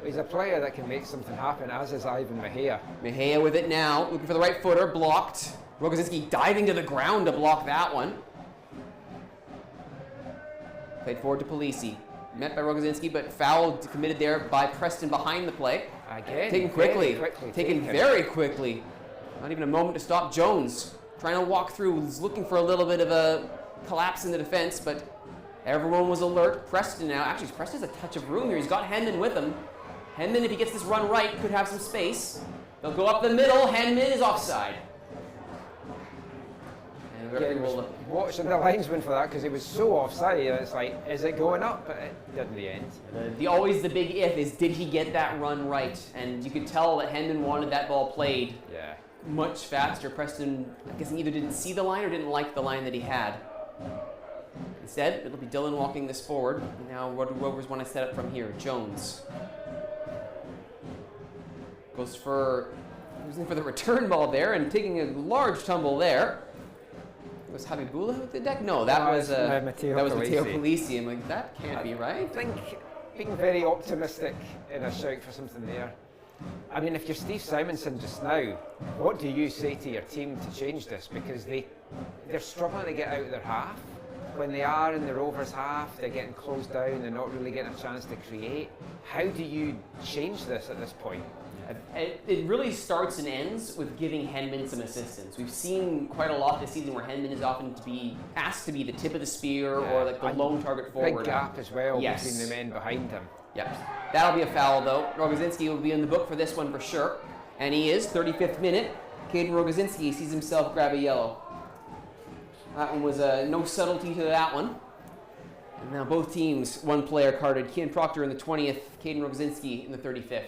He's a player that can make something happen, as is Ivan Mejia. Mejia with it now, looking for the right footer, blocked. Rogozinski diving to the ground to block that one. Played forward to Polisi. Met by Rogozinski, but foul committed there by Preston behind the play. Again, taken quickly. Taken very quickly. Not even a moment to stop. Jones trying to walk through, was looking for a little bit of a collapse in the defense, but everyone was alert. Preston now, actually Preston has a touch of room here. He's got Henman with him. Henman, if he gets this run right, could have some space. They'll go up the middle. Henman is offside. Watching the linesman for that because he was so offside. It's like, is it going up? But it did in the end. Always the big if is, did he get that run right? And you could tell that Henman wanted that ball played much faster. Preston, I'm guessing, either didn't see the line or didn't like the line that he had. Instead, it'll be Dylan walking this forward. Now, what do Rovers want to set up from here? Jones goes for the return ball there and taking a large tumble there. Was Habibullah with the deck? No, that was Matteo Polisi. I'm like, that can't be right. I think being very optimistic in a shout for something there. I mean, if you're Steve Simonson just now, what do you say to your team to change this? Because they're struggling to get out of their half. When they are in the Rovers half, they're getting closed down, they're not really getting a chance to create. How do you change this at this point? It really starts and ends with giving Henman some assistance. We've seen quite a lot this season where Henman is often asked to be the tip of the spear or like the lone target forward. Big gap as well between the men behind him. Yep. That'll be a foul though. Rogozinski will be in the book for this one for sure. And he is, 35th minute. Caden Rogozinski sees himself grab a yellow. That one was no subtlety to that one. And now both teams, one player carded. Kian Proctor in the 20th, Caden Rogozinski in the 35th.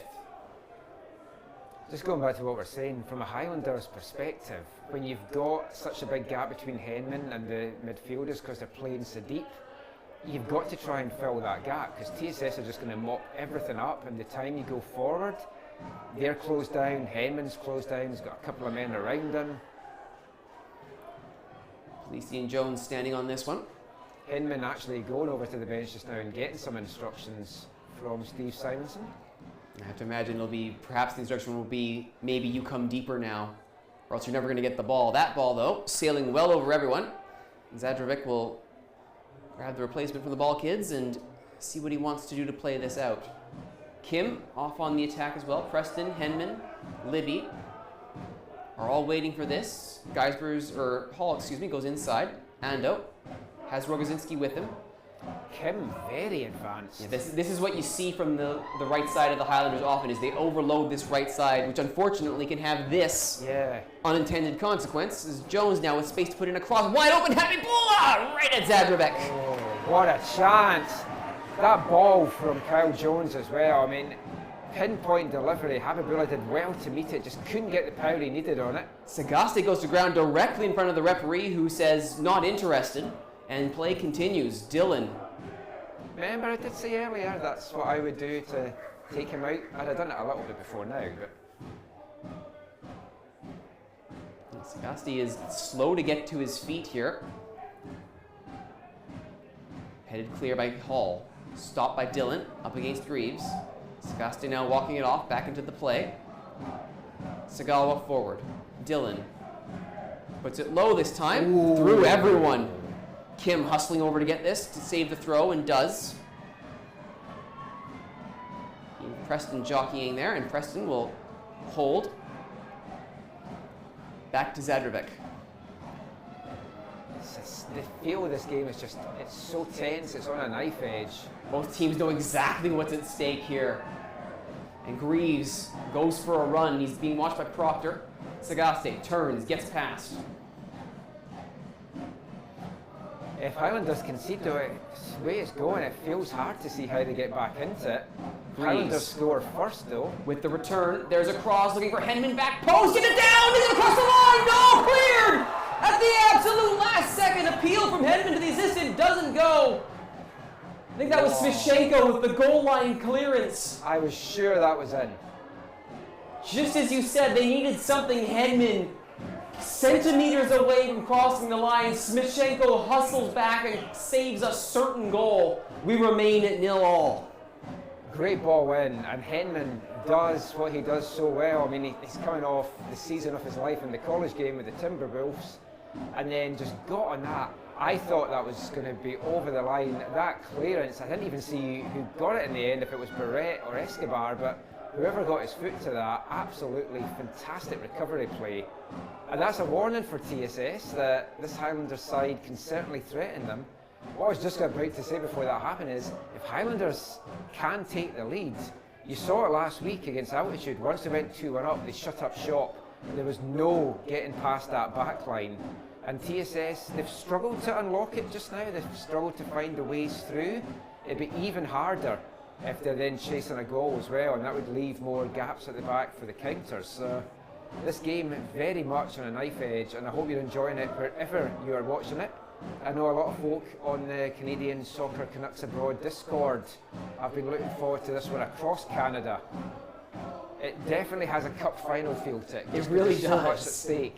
Just going back to what we're saying, from a Highlanders perspective, when you've got such a big gap between Henman and the midfielders because they're playing so deep, you've got to try and fill that gap because TSS are just going to mop everything up, and the time you go forward, they're closed down, Henman's closed down, he's got a couple of men around him. Polisi and Jones standing on this one. Henman actually going over to the bench just now and getting some instructions from Steve Simonson. I have to imagine perhaps the instruction will be, maybe you come deeper now, or else you're never going to get the ball. That ball, though, sailing well over everyone. Zadrovic will grab the replacement from the ball kids and see what he wants to do to play this out. Kim off on the attack as well. Preston, Henman, Libby are all waiting for this. Hall, goes inside. Ando has Rogozinski with him. Kim very advanced. Yeah, this is what you see from the right side of the Highlanders often, is they overload this right side, which unfortunately can have this unintended consequence. As Jones now with space to put in a cross, wide open, Habibullah right at Zadrovic. Oh, what a chance. That ball from Kyle Jones as well. I mean, pinpoint delivery. Habibullah did well to meet it, just couldn't get the power he needed on it. Sagaste goes to ground directly in front of the referee, who says not interested. And play continues. Dylan. Remember, I did say earlier that's what I would do to take him out. I'd have done it a little bit before now, but Sagaste is slow to get to his feet here. Headed clear by Hall. Stopped by Dylan. Up against Greaves. Sagaste now walking it off back into the play. Sagala forward. Dylan puts it low this time. Through everyone. Kim hustling over to get this, to save the throw, and does. Preston jockeying there, and Preston will hold. Back to Zadrovic. The feel of this game is just, it's so tense, it's on a knife edge. Both teams know exactly what's at stake here. And Greaves goes for a run. He's being watched by Proctor. Sagaste turns, gets past. If Highlanders concede to it, the way it's going, it feels hard to see how they get back into it. Greaves. Highlanders score first though. With the return, there's a cross looking for Henman, back post, get it down, is it across the line? No, cleared! At the absolute last second, appeal from Henman to the assistant doesn't go. I think that was Smishenko with the goal line clearance. I was sure that was in. Just as you said, they needed something. Henman, centimeters away from crossing the line. Smishenko hustles back and saves a certain goal. We remain at 0-0. Great ball in, and Henman does what he does so well. I mean, he's coming off the season of his life in the college game with the Timberwolves, and then just got on that. I thought that was going to be over the line. That clearance, I didn't even see who got it in the end, if it was Barrett or Escobar, but whoever got his foot to that, absolutely fantastic recovery play. And that's a warning for TSS that this Highlanders side can certainly threaten them. What I was just about to say before that happened is, if Highlanders can take the lead, you saw it last week against Altitude. Once they went 2-1 up, they shut up shop. There was no getting past that back line. And TSS, they've struggled to unlock it just now. They've struggled to find the ways through. It'd be even harder if they're then chasing a goal as well, and that would leave more gaps at the back for the counters. So this game very much on a knife edge, and I hope you're enjoying it wherever you are watching it. I know a lot of folk on the Canadian Soccer Canucks Abroad Discord have been looking forward to this one across Canada. It definitely has a cup final feel to it. It really so does. much at stake.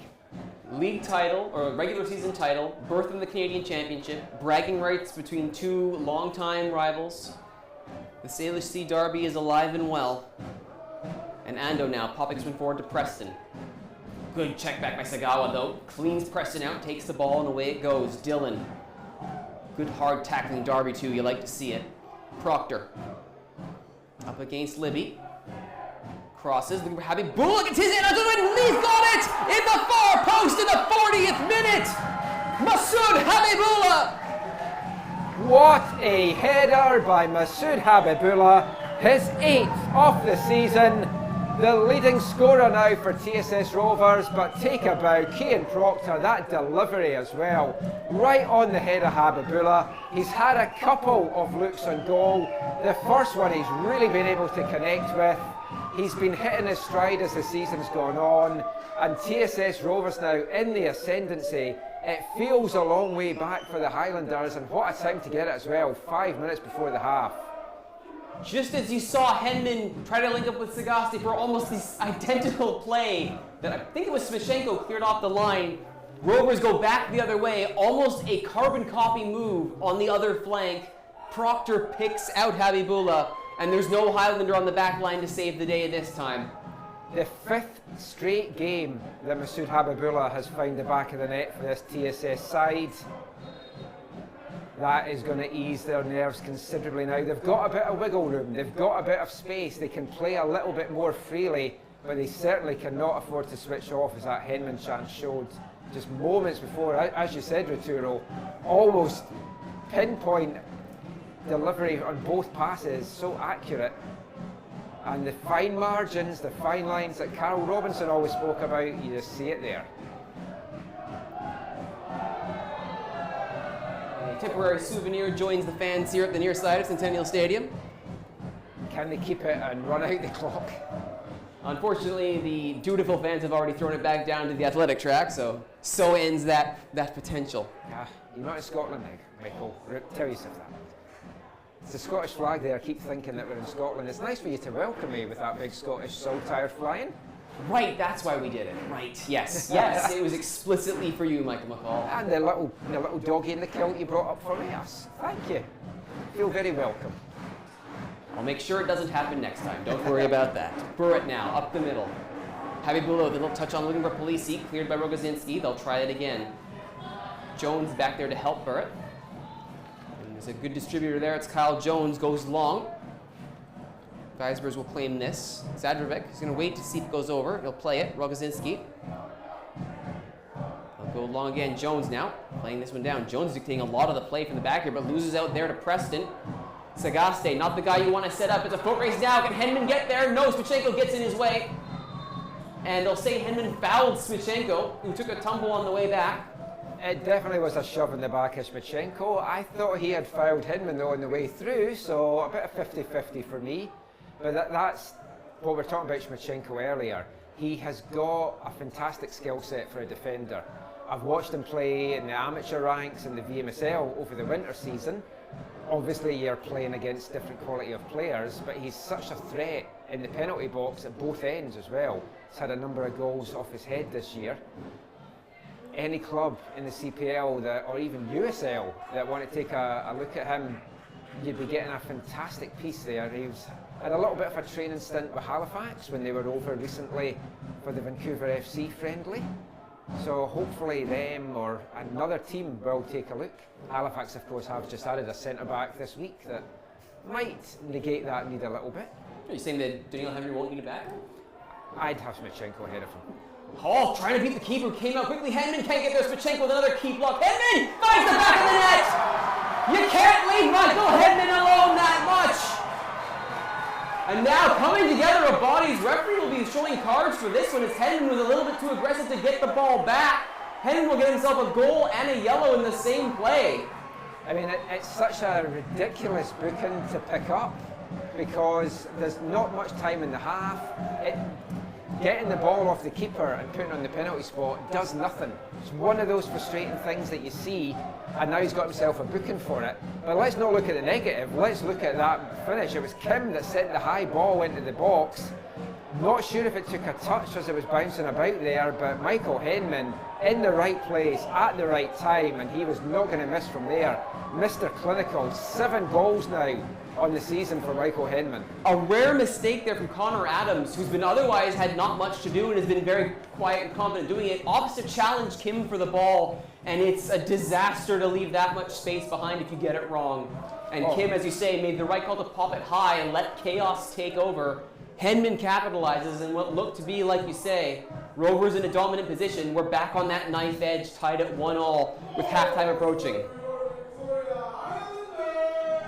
League title, or regular season title, birth in the Canadian Championship, bragging rights between two longtime rivals. The Salish Sea Derby is alive and well. And Ando now popping this one forward to Preston. Good check back by Sagawa though. Cleans Preston out, takes the ball, and away it goes. Dillon. Good hard tackling Darby too, you like to see it. Proctor. Up against Libby. Crosses, looking for Habibullah, gets his hand onto the win, he's got it! In the far post in the 40th minute! Masoud Habibullah! What a header by Masoud Habibullah, his 8th of the season. The leading scorer now for TSS Rovers, but take a bow, Cian Proctor, that delivery as well. Right on the head of Habibullah. He's had a couple of looks on goal. The first one he's really been able to connect with. He's been hitting his stride as the season's gone on, and TSS Rovers now in the ascendancy. It feels a long way back for the Highlanders, and what a time to get it as well, 5 minutes before the half. Just as you saw Henman try to link up with Sagasti for almost this identical play that I think it was Smishenko cleared off the line, Rovers go back the other way, almost a carbon copy move on the other flank. Proctor picks out Habibullah, and there's no Highlander on the back line to save the day this time. The 5th straight game that Masoud Habibullah has found the back of the net for this TSS side. That is going to ease their nerves considerably now. They've got a bit of wiggle room, they've got a bit of space, they can play a little bit more freely, but they certainly cannot afford to switch off, as that Henman chance showed just moments before. As you said, Rituro, almost pinpoint delivery on both passes, so accurate. And the fine margins, the fine lines that Carl Robinson always spoke about, you just see it there. A temporary souvenir joins the fans here at the near side of Centennial Stadium. Can they keep it and run out the clock? Unfortunately, the dutiful fans have already thrown it back down to the athletic track, so ends that potential. You're not in Scotland now, Michael. Tell yourself that. It's the Scottish flag there. I keep thinking that we're in Scotland. It's nice for you to welcome me with that big Scottish saltire flying. Right, that's why we did it. Right, yes, yes, it was explicitly for you, Michael McCall. And the little doggy in the kilt you brought up for me. Yes, thank you. Feel very welcome. I'll make sure it doesn't happen next time. Don't worry about that. Burrett now, up the middle. Habibullah, the little touch on looking for Polisi, cleared by Rogozinski. They'll try it again. Jones back there to help Burrett. And there's a good distributor there. It's Kyle Jones, goes long. Geisbers will claim this. Zadrovic is going to wait to see if it goes over. He'll play it. Rogozinski. long again. Jones now playing this one down. Jones dictating a lot of the play from the back here, but loses out there to Preston. Sagaste, not the guy you want to set up. It's a foot race now. Can Henman get there? No, Smichenko gets in his way. And they'll say Henman fouled Smichenko, who took a tumble on the way back. It definitely was a shove in the back of Smichenko. I thought he had fouled Hinman though on the way through, so a bit of 50-50 for me. But that's what we were talking about Smichenko earlier. He has got a fantastic skill set for a defender. I've watched him play in the amateur ranks in the VMSL over the winter season. Obviously you're playing against different quality of players, but he's such a threat in the penalty box at both ends as well. He's had a number of goals off his head this year. Any club in the CPL or even USL that want to take a look at him, you'd be getting a fantastic piece there. He's had a little bit of a training stint with Halifax when they were over recently for the Vancouver FC friendly. So hopefully them or another team will take a look. Halifax, of course, have just added a centre-back this week that might negate that need a little bit. Are you saying that Daniel Henry won't need it back? I'd have Smichenko ahead of him. Hall trying to beat the keeper, came out quickly. Henman can't get there. Smichenko with another key block. Henman finds the back of the net! You can't leave Michael Henman alone that much! And now coming together of bodies, referee will be showing cards for this one as Henman was a little bit too aggressive to get the ball back. Henman will get himself a goal and a yellow in the same play. I mean, it's such a ridiculous booking to pick up because there's not much time in the half. Getting the ball off the keeper and putting on the penalty spot does nothing. It's one of those frustrating things that you see, and now he's got himself a booking for it. But let's not look at the negative, let's look at that finish. It was Kim that sent the high ball into the box. Not sure if it took a touch as it was bouncing about there, but Michael Henman in the right place at the right time, and he was not going to miss from there. Mr. Clinical, 7 goals now on the season for Michael Henman. A rare mistake there from Connor Adams, who's been otherwise had not much to do and has been very quiet and confident doing it. Opposite challenge Kim for the ball, and it's a disaster to leave that much space behind if you get it wrong. And Kim, as you say, made the right call to pop it high and let chaos take over. Henman capitalizes, and what looked to be, like you say, Rovers in a dominant position. We're back on that knife edge, tied at 1-1 with halftime approaching.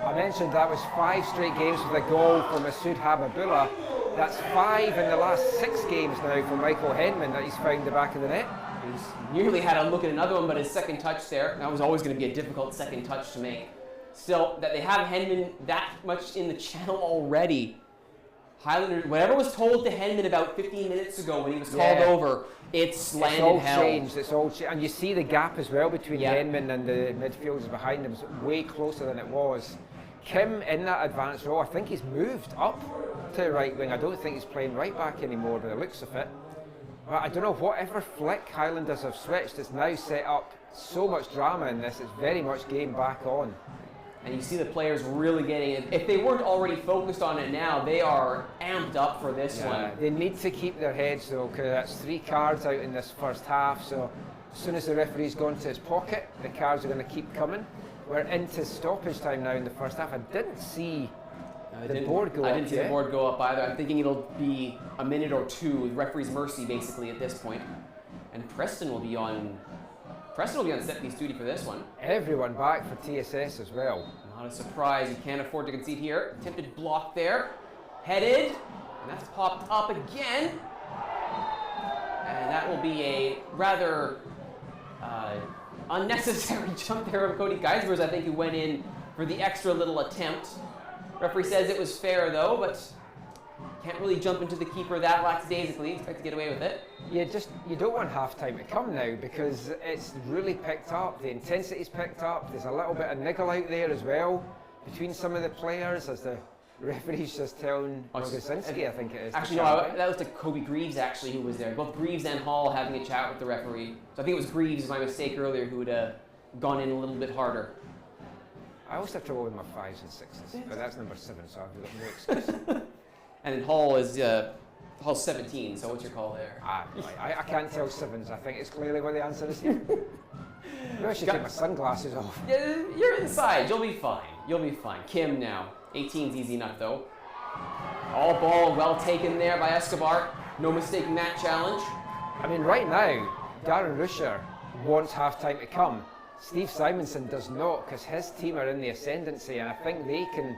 I mentioned that was 5 straight games with a goal from Masoud Habibullah. That's 5 in the last 6 games now for Michael Henman that he's found the back of the net. He's nearly had a look at another one, but his second touch there, that was always going to be a difficult second touch to make. Still, that they have Henman that much in the channel already. Highlanders, whatever was told to Henman about 15 minutes ago when he was called over, it's landed hell. It's all changed. And you see the gap as well between Henman and the midfielders behind him is way closer than it was. Kim in that advanced role, I think he's moved up to right wing. I don't think he's playing right back anymore by the looks of it. But I don't know, whatever flick Highlanders have switched, it's now set up so much drama in this. It's very much game back on. And you see the players really getting it. If they weren't already focused on it now, they are amped up for this one. They need to keep their heads though, because that's 3 cards out in this first half. So as soon as the referee's gone to his pocket, the cards are going to keep coming. We're into stoppage time now in the first half. I didn't see the board go up. I didn't see the board go up either. I'm thinking it'll be a minute or two with referee's mercy basically at this point. And Preston will be on set piece duty for this one. Everyone back for TSS as well. Not a surprise. You can't afford to concede here. Attempted block there. Headed. And that's popped up again. And that will be a rather unnecessary jump there of Cody Geisbers, I think, who went in for the extra little attempt. Referee says it was fair though, but can't really jump into the keeper that lackadaisically. Expect to get away with it. You don't want half-time to come now because it's really picked up. The intensity's picked up. There's a little bit of niggle out there as well between some of the players as the referee's just telling Rogosinski, I think it is. Actually, no, that was to Kobe Greaves actually who was there. Both Greaves and Hall having a chat with the referee. So I think it was Greaves, my mistake earlier, who would gone in a little bit harder. I always have trouble with my 5s and 6s, but that's number 7, so I've got no excuse. And then Hall is Hall's 17, so what's your call there? I can't tell 7s. I think it's clearly what the answer is here. Maybe I should take my sunglasses off. Yeah, you're inside. You'll be fine. You'll be fine. Kim now. 18's easy enough, though. All ball well taken there by Escobar. No mistaking that challenge. I mean, right now, Darren Rusher wants half-time to come. Steve Simonson does not, because his team are in the ascendancy, and I think they can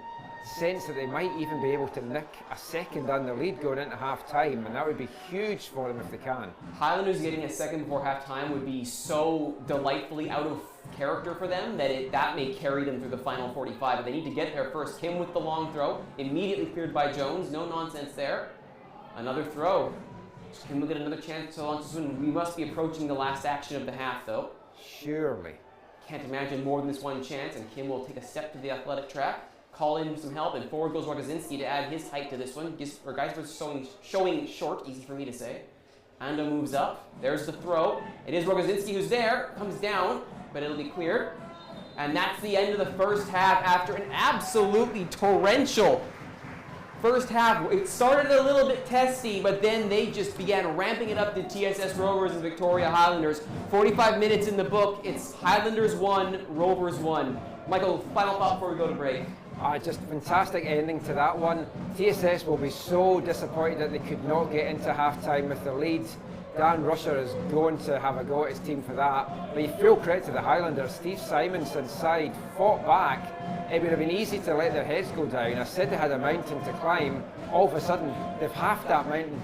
sense that they might even be able to nick a second on the lead going into half-time, and that would be huge for them if they can. Highlanders getting a second before half-time would be so delightfully out of character for them that that may carry them through the final 45. But they need to get there first. Kim with the long throw, immediately cleared by Jones. No nonsense there. Another throw. Kim will get another chance to launch this one. We must be approaching the last action of the half, though. Surely. Can't imagine more than this one chance, and Kim will take a step to the athletic track, call in some help, and forward goes Rogozinski to add his height to this one. Geisler's showing short, easy for me to say. Ando moves up. There's the throw. It is Rogozinski who's there. Comes down, but it'll be cleared. And that's the end of the first half after an absolutely torrential first half. It started a little bit testy, but then they just began ramping it up to TSS Rovers and Victoria Highlanders. 45 minutes in the book. It's Highlanders 1, Rovers 1. Michael, final thought before we go to break. Just fantastic ending to that one. TSS will be so disappointed that they could not get into half-time with the lead. Dan Rusher is going to have a go at his team for that. But full credit to the Highlanders. Steve Simonson's side fought back. It would have been easy to let their heads go down. I said they had a mountain to climb. All of a sudden, they've halved that mountain,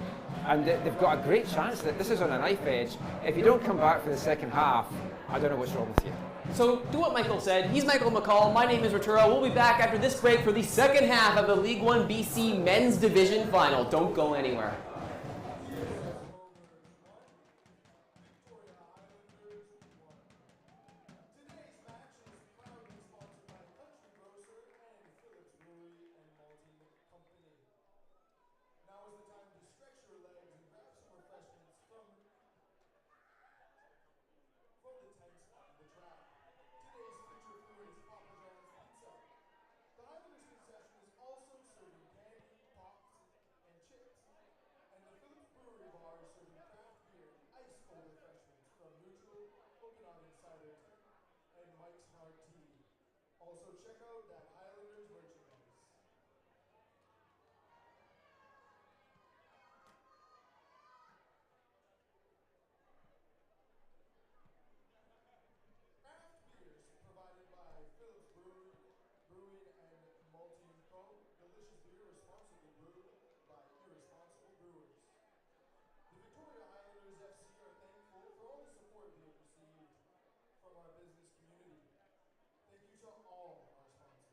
and they've got a great chance that this is on a knife edge. If you don't come back for the second half, I don't know what's wrong with you. So, do what Michael said. He's Michael McCall. My name is Roturo. We'll be back after this break for the second half of the League One BC Men's Division Final. Don't go anywhere. Also, check out that Highlanders merchandise. Craft beers provided by Phillips Brewing and Malting Co. Delicious beer responsibly brewed by irresponsible brewers. The Victoria Highlanders FC are thankful for all the support we have received from our business community. Thank you to all our sponsors.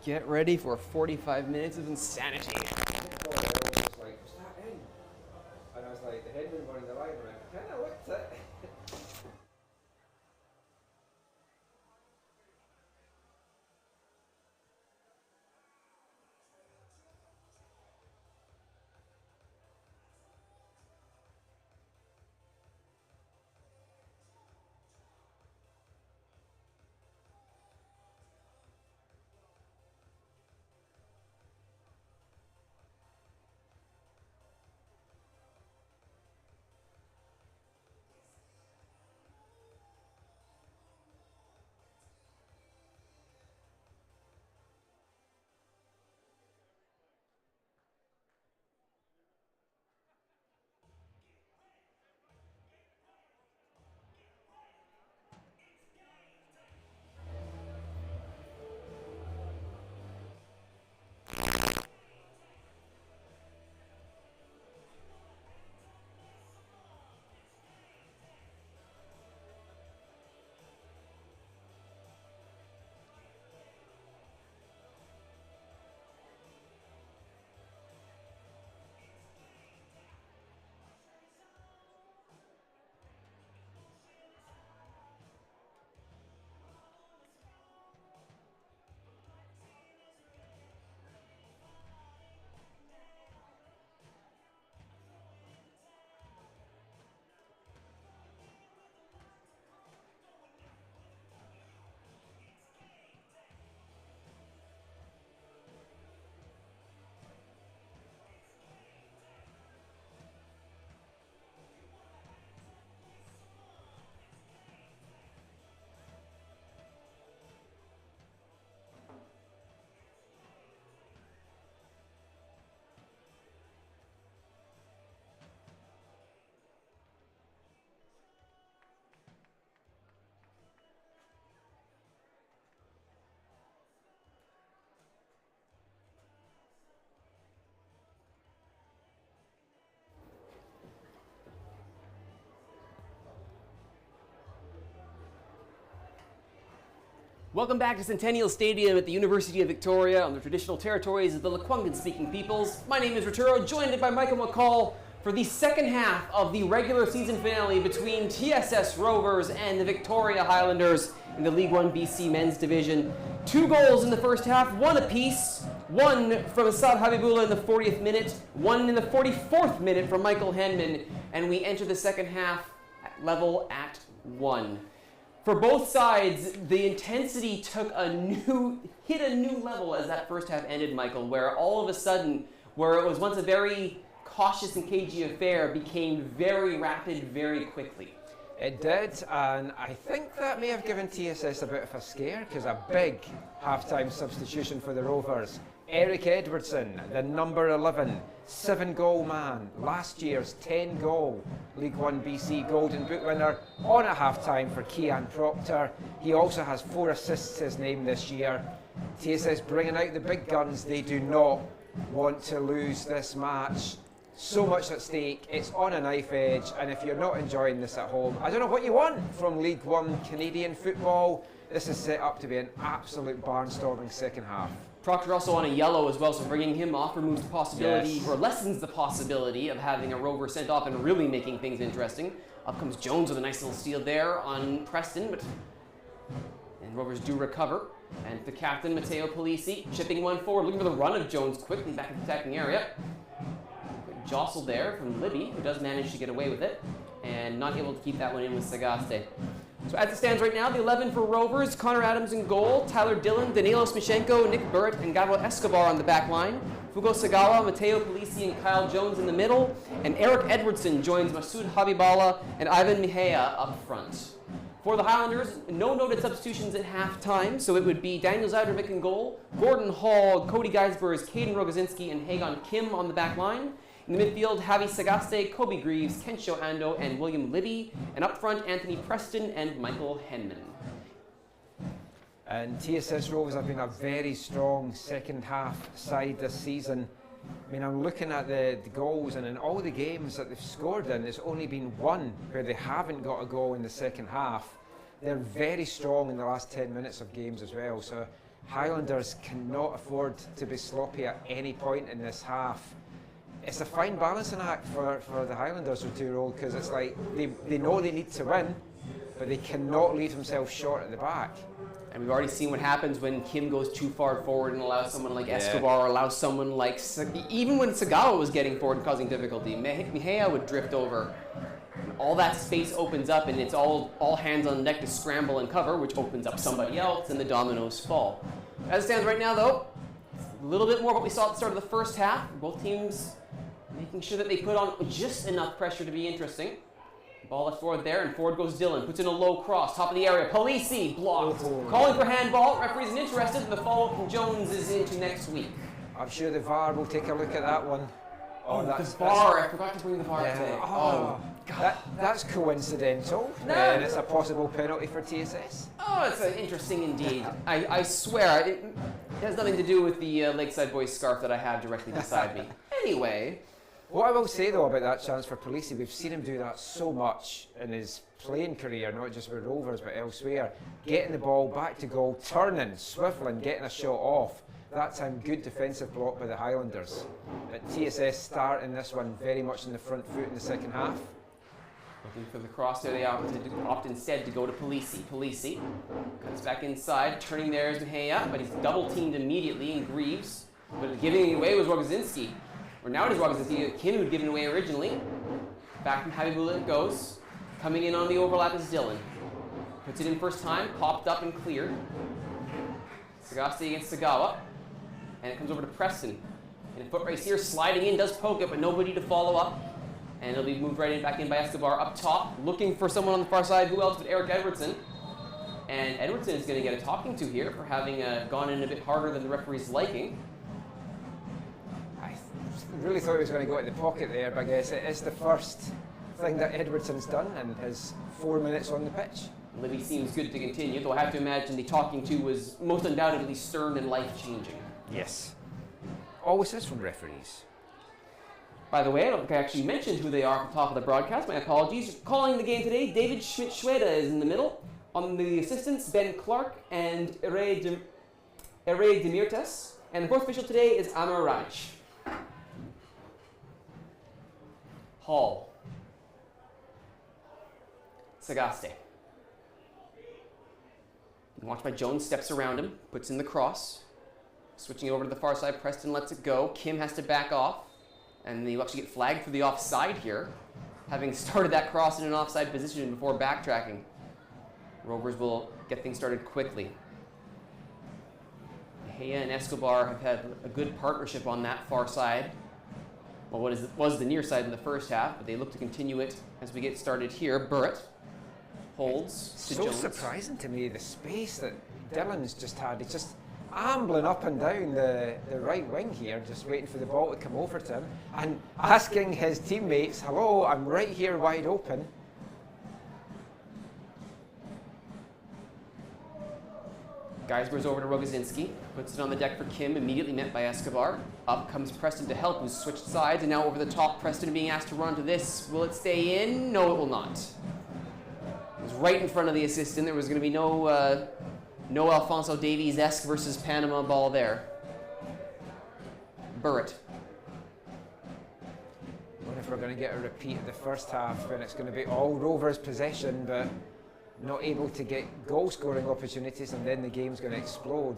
Get ready for 45 minutes of insanity. Was that in? And I was like, the headman running the line, and I kind of looked at it. Welcome back to Centennial Stadium at the University of Victoria on the traditional territories of the Lekwungen-speaking peoples. My name is Arturo, joined by Michael McCall for the second half of the regular season finale between TSS Rovers and the Victoria Highlanders in the League One BC Men's Division. 2 goals in the first half, one apiece. One from Asad Habibullah in the 40th minute, one in the 44th minute from Michael Henman, and we enter the second half level at 1. For both sides, the intensity hit a new level as that first half ended, Michael, where all of a sudden, where it was once a very cautious and cagey affair, became very rapid very quickly. It did, and I think that may have given TSS a bit of a scare, because a big half-time substitution for the Rovers. Eric Edwardson, the number 11, 7-goal man, last year's 10-goal League One BC Golden Boot winner, on at half-time for Kean Proctor. He also has 4 assists to his name this year. TSS bringing out the big guns. They do not want to lose this match. So much at stake, it's on a knife edge, and if you're not enjoying this at home, I don't know what you want from League One Canadian football. This is set up to be an absolute barnstorming second half. Proctor also on a yellow as well, so bringing him off removes the possibility, or lessens the possibility of having a Rover sent off and really making things interesting. Up comes Jones with a nice little steal there on Preston, and Rovers do recover. And the captain, Matteo Polisi, chipping one forward, looking for the run of Jones quickly back in the attacking area. Jostle there from Libby, who does manage to get away with it, and not able to keep that one in with Sagaste. So as it stands right now, the 11 for Rovers, Connor Adams in goal, Tyler Dillon, Danilo Smichenko, Nick Burrett, and Gabriel Escobar on the back line. Fugo Sagawa, Matteo Polisi, and Kyle Jones in the middle, and Eric Edwardson joins Masoud Habibullah and Ivan Mihea up front. For the Highlanders, no noted substitutions at halftime, so it would be Daniel Zajdovic in goal, Gordon Hall, Cody Geisbers, Caden Rogozinski, and Hagon Kim on the back line. In the midfield, Javi Sagaste, Kobe Greaves, Kensho Ando, and William Libby. And up front, Anthony Preston and Michael Henman. And TSS Rovers have been a very strong second half side this season. I mean, I'm looking at the goals, and in all the games that they've scored in, there's only been one where they haven't got a goal in the second half. They're very strong in the last 10 minutes of games as well. So Highlanders cannot afford to be sloppy at any point in this half. It's a fine balancing act for the Highlanders with 2 roll, because it's like they know they need to win, but they cannot leave themselves short at the back. And we've already seen what happens when Kim goes too far forward and allows someone like Escobar, or allows someone like, even when Sagawa was getting forward and causing difficulty, Mejia would drift over. All that space opens up, and it's all hands on deck to scramble and cover, which opens up somebody else, and the dominoes fall. As it stands right now, though, a little bit more what we saw at the start of the first half. Both teams making sure that they put on just enough pressure to be interesting. Ball left forward there, and forward goes Dillon. Puts in a low cross, top of the area. Polisi blocked. Calling for handball. Referee isn't interested. The follow-up from Jones is into next week. I'm sure the VAR will take a look at that one. The VAR. I forgot to bring the VAR today. That's coincidental. And it's a possible penalty for TSS. Oh, it's interesting indeed. I swear, it has nothing to do with the Lakeside Boys scarf that I have directly beside me. Anyway. What I will say though about that chance for Polisi, we've seen him do that so much in his playing career, not just with Rovers but elsewhere. Getting the ball back to goal, turning, swiveling, getting a shot off. That time good defensive block by the Highlanders. But TSS starting this one very much in the front foot in the second half. Looking for the cross there, they opt instead to go to Polisi. Polisi cuts back inside, turning there is Mejia, but he's double teamed immediately in Greaves. But giving it away was Rogozinski. Or now it is Rogozinski. Kim had given away originally. Back from Habibullah it goes. Coming in on the overlap is Dillon. Puts it in first time, popped up and cleared. Sagasti against Sagawa. And it comes over to Preston. In a foot race here, sliding in, does poke it, but nobody to follow up. And it'll be moved back in by Escobar up top, looking for someone on the far side. Who else but Eric Edwardson? And Edwardson is going to get a talking to here for having gone in a bit harder than the referee's liking. I really thought he was going to go at the pocket there, but I guess it is the first thing that Edwardson's done in his 4 minutes on the pitch. Libby seems good to continue, though I have to imagine the talking to was most undoubtedly stern and life-changing. Yes. Always is from referees. By the way, I don't think I actually mentioned who they are at the top of the broadcast. My apologies. Calling the game today, David Schmidt-Schweda is in the middle. On the assistants, Ben Clark and Ere Demirtas. And the fourth official today is Amar Raj. Hall. Sagaste. Watch by Jones, steps around him, puts in the cross. Switching over to the far side, Preston lets it go. Kim has to back off. And you actually get flagged for the offside here, having started that cross in an offside position before backtracking. Rovers will get things started quickly. Mejia and Escobar have had a good partnership on that far side. Well, was the near side in the first half, but they look to continue it as we get started here. Burrett holds to Jones. So surprising to me, the space that Dillon's just had. He's just ambling up and down the right wing here, just waiting for the ball to come over to him and asking his teammates, hello, I'm right here wide open. Geisber's over to Rogozinski, puts it on the deck for Kim, immediately met by Escobar. Up comes Preston to help, who's switched sides, and now over the top, Preston being asked to run to this. Will it stay in? No, it will not. It was right in front of the assistant. There was going to be no Alphonso Davies-esque versus Panama ball there. Burrett. I wonder if we're going to get a repeat of the first half when it's going to be all Rovers possession, but not able to get goal-scoring opportunities, and then the game's going to explode.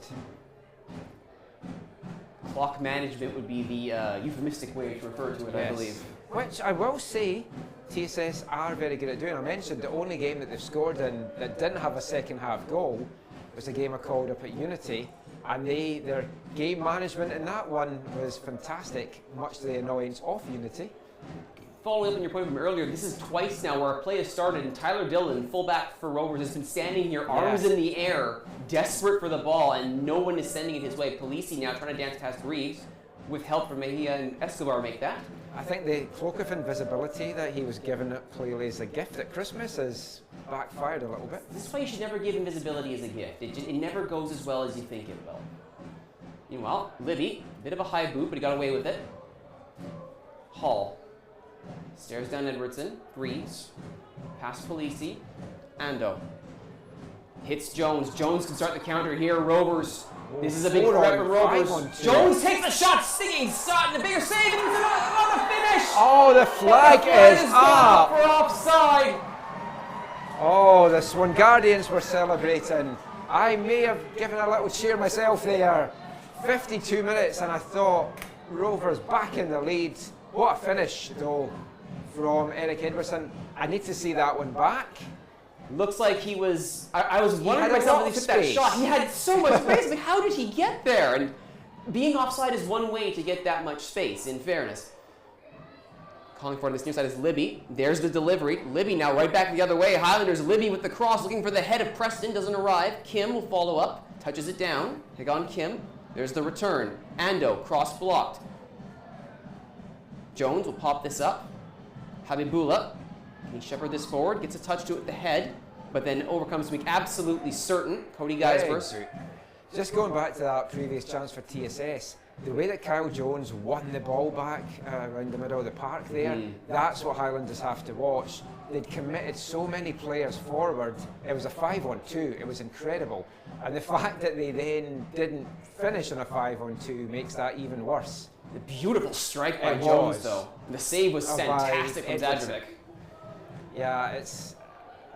Clock management would be the euphemistic way to refer to it, yes. I believe. Which I will say, TSS are very good at doing. I mentioned the only game that they've scored in that didn't have a second half goal was a game I called up at Unity, and their game management in that one was fantastic, much to the annoyance of Unity. Following up on your point from earlier, this is twice now where our play has started, and Tyler Dillon, fullback for Rovers, has been standing here, arms in the air, desperate for the ball, and no one is sending it his way. Polisi now trying to dance past Reeves, with help from Mejia and Escobar make that. I think the cloak of invisibility that he was given clearly as a gift at Christmas has backfired a little bit. This is why you should never give invisibility as a gift. It never goes as well as you think it will. Meanwhile, Libby, bit of a high boot, but he got away with it. Hall. Stares down Edwardson, Greaves, past Polisi, Ando. Hits Jones. Jones can start the counter here. Rovers This is a big 4 threat on from Rovers. 5 on 2. Jones takes the shot, stinging shot, and a bigger save, and on the finish. Oh, the flag is up. For offside. Oh, the Swan Guardians were celebrating. I may have given a little cheer myself there. 52 minutes, and I thought Rovers back in the lead. What a finish, though, from Eric Edwardson. I need to see that one back. Looks like he was. I was wondering had a myself lot when he of took that space. shot. He had so much space. Like, how did he get there? And being offside is one way to get that much space, in fairness. Calling for it on this near side is Libby. There's the delivery. Libby now right back the other way. Highlanders, Libby with the cross, looking for the head of Preston. Doesn't arrive. Kim will follow up. Touches it down. Pick on Kim. There's the return. Ando, cross blocked. Jones will pop this up. Habibullah. Can he shepherd this forward? Gets a touch to it with the head, but then overcomes to be absolutely certain. Cody Guys first. Just going back to that previous chance for TSS, the way that Kyle Jones won the ball back around the middle of the park there, that's what Highlanders have to watch. They'd committed so many players forward. It was a 5-on-2. It was incredible. And the fact that they then didn't finish on a 5-on-2 makes that even worse. The beautiful strike by Jones, though. The save was fantastic from Zadrovic. Yeah,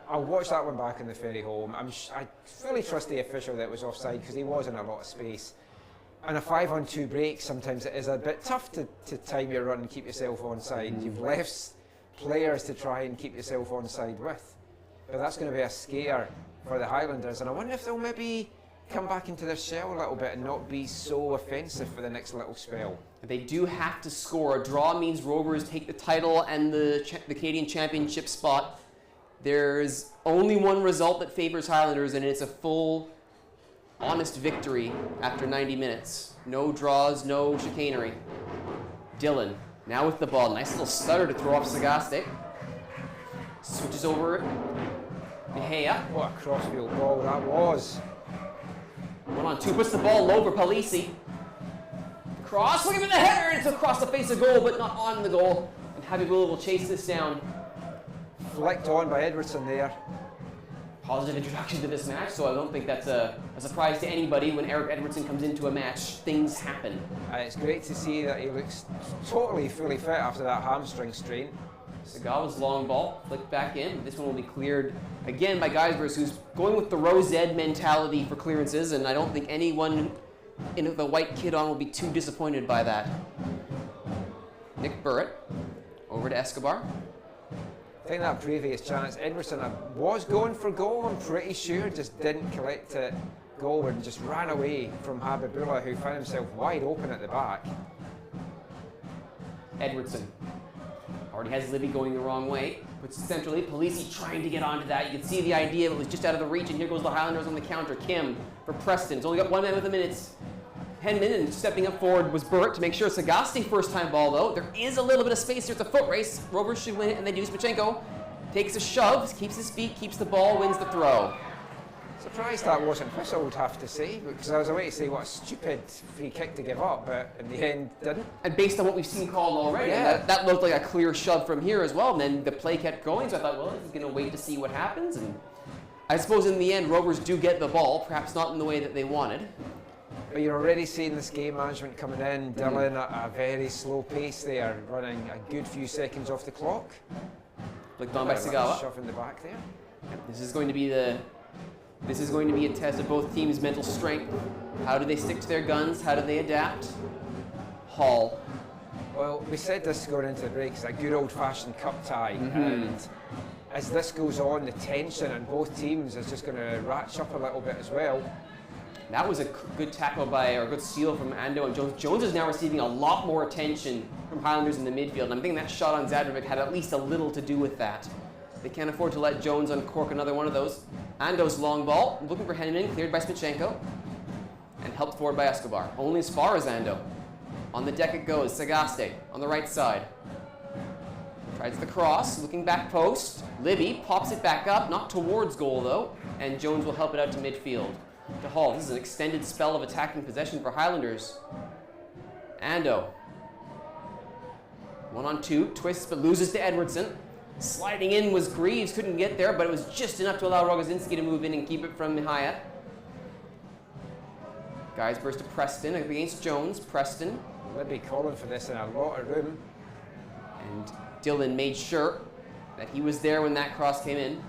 I'll watch that one back in the ferry home. I fully trust the official that was offside because he was in a lot of space. And a 5-on-2 break, sometimes it is a bit tough to time your run and keep yourself onside. You've left players to try and keep yourself onside with. But that's going to be a scare for the Highlanders. And I wonder if they'll maybe come back into their shell a little bit and not be so offensive for the next little spell. They do have to score. A draw means Rovers take the title and the Canadian Championship spot. There's only one result that favors Highlanders, and it's a full, honest victory after 90 minutes. No draws, no chicanery. Dylan, now with the ball. Nice little stutter to throw off Sagaste. Switches over. Mejia. What a crossfield ball that was. 1-on-2, puts the ball low for Palisi. Cross, looking for the header, it's across the face of goal, but not on the goal. And Habibullah will chase this down. Flicked on by Edwardson there. Positive introduction to this match, so I don't think that's a surprise to anybody. When Eric Edwardson comes into a match, things happen. It's great to see that he looks totally fully fit after that hamstring strain. Sagawa's long ball, flicked back in. This one will be cleared again by Geisbers, who's going with the Rose Ed mentality for clearances, and I don't think anyone in the white kit on will be too disappointed by that. Nick Burrett, over to Escobar. I think that previous chance, Edwardson was going for goal, I'm pretty sure, just didn't collect it goalward and just ran away from Habibullah, who found himself wide open at the back. Edwardson already has Libby going the wrong way. Puts it centrally. Palisi trying to get onto that. You can see the idea. It was just out of the reach, and here goes the Highlanders on the counter. Kim for Preston. He's only got 1 minute of the minutes. Henman, and stepping up forward was Burt to make sure Sagaste first time ball, though. There is a little bit of space here. It's a foot race. Rovers should win it, and they do. Spachenko takes a shove, keeps his feet, keeps the ball, wins the throw. Surprised that wasn't whistled, have to say, because I was away to say what a stupid free kick to give up, but in the end didn't. And based on what we've seen called already, that looked like a clear shove from here as well. And then the play kept going, so I thought, well, he's going to wait to see what happens. And I suppose in the end, Rovers do get the ball, perhaps not in the way that they wanted. But you're already seeing this game management coming in. Dylan at a very slow pace there, running a good few seconds off the clock. Flicked on by Sagawa. Shove in the back there. This is going to be a test of both teams' mental strength. How do they stick to their guns? How do they adapt? Hall. Well, we said this going into the break, it's a good old-fashioned cup tie. And as this goes on, the tension on both teams is just going to ratchet up a little bit as well. That was a good tackle or a good steal from Ando and Jones. Jones is now receiving a lot more attention from Highlanders in the midfield. And I'm thinking that shot on Zadrovic had at least a little to do with that. They can't afford to let Jones uncork another one of those. Ando's long ball, looking for Henneman, cleared by Spachenko, and helped forward by Escobar. Only as far as Ando. On the deck it goes, Sagaste on the right side. Tries the cross, looking back post. Libby pops it back up, not towards goal though, and Jones will help it out to midfield. To Hall. This is an extended spell of attacking possession for Highlanders. Ando. 1-on-2, twists but loses to Edwardson. Sliding in was Greaves, couldn't get there, but it was just enough to allow Rogozinski to move in and keep it from Mejia. Guys burst to Preston against Jones. Preston. Libby calling for this in a lot of room. And Dylan made sure that he was there when that cross came in.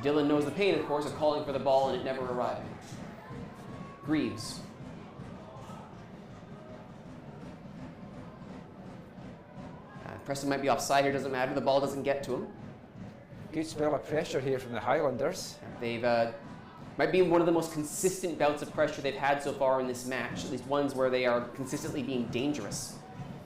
Dylan knows the pain, of course, of calling for the ball and it never arrived. Greaves. Preston might be offside here, doesn't matter. The ball doesn't get to him. Good spell of pressure here from the Highlanders. They've might be one of the most consistent bouts of pressure they've had so far in this match, at least ones where they are consistently being dangerous.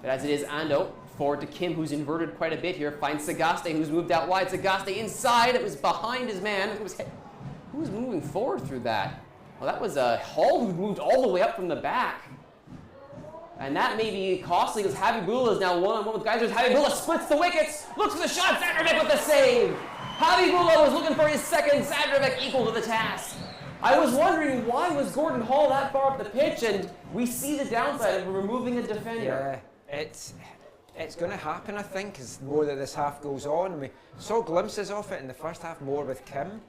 But as it is, Ando forward to Kim, who's inverted quite a bit here, finds Sagaste, who's moved out wide. Sagaste inside, it was behind his man. Who was moving forward through that? Well, that was Hall, who moved all the way up from the back. And that may be costly because Habibullah is now one-on-one with Geysers. Habibullah splits the wickets, looks for the shot, Zadravec with the save. Habibullah was looking for his second, Zadravec equal to the task. I was wondering why was Gordon Hall that far up the pitch, and we see the downside of removing a defender. Yeah, it's going to happen, I think, as more that this half goes on. We saw glimpses of it in the first half more with Kim.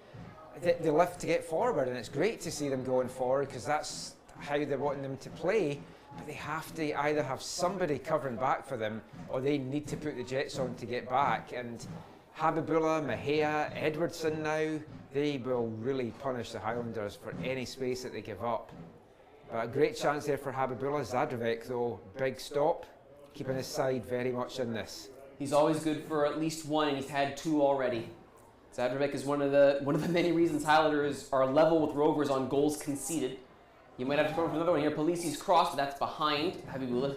They live to get forward, and it's great to see them going forward because that's how they're wanting them to play. But they have to either have somebody covering back for them or they need to put the jets on to get back. And Habibullah, Mahia, Edwardson now, they will really punish the Highlanders for any space that they give up. But a great chance there for Habibullah. Zadravec though, big stop, keeping his side very much in this. He's always good for at least one, and he's had two already. Zadravec is one of the many reasons Highlanders are level with Rovers on goals conceded. You might have to come for another one here. Polisi's cross, but that's behind. Habibullah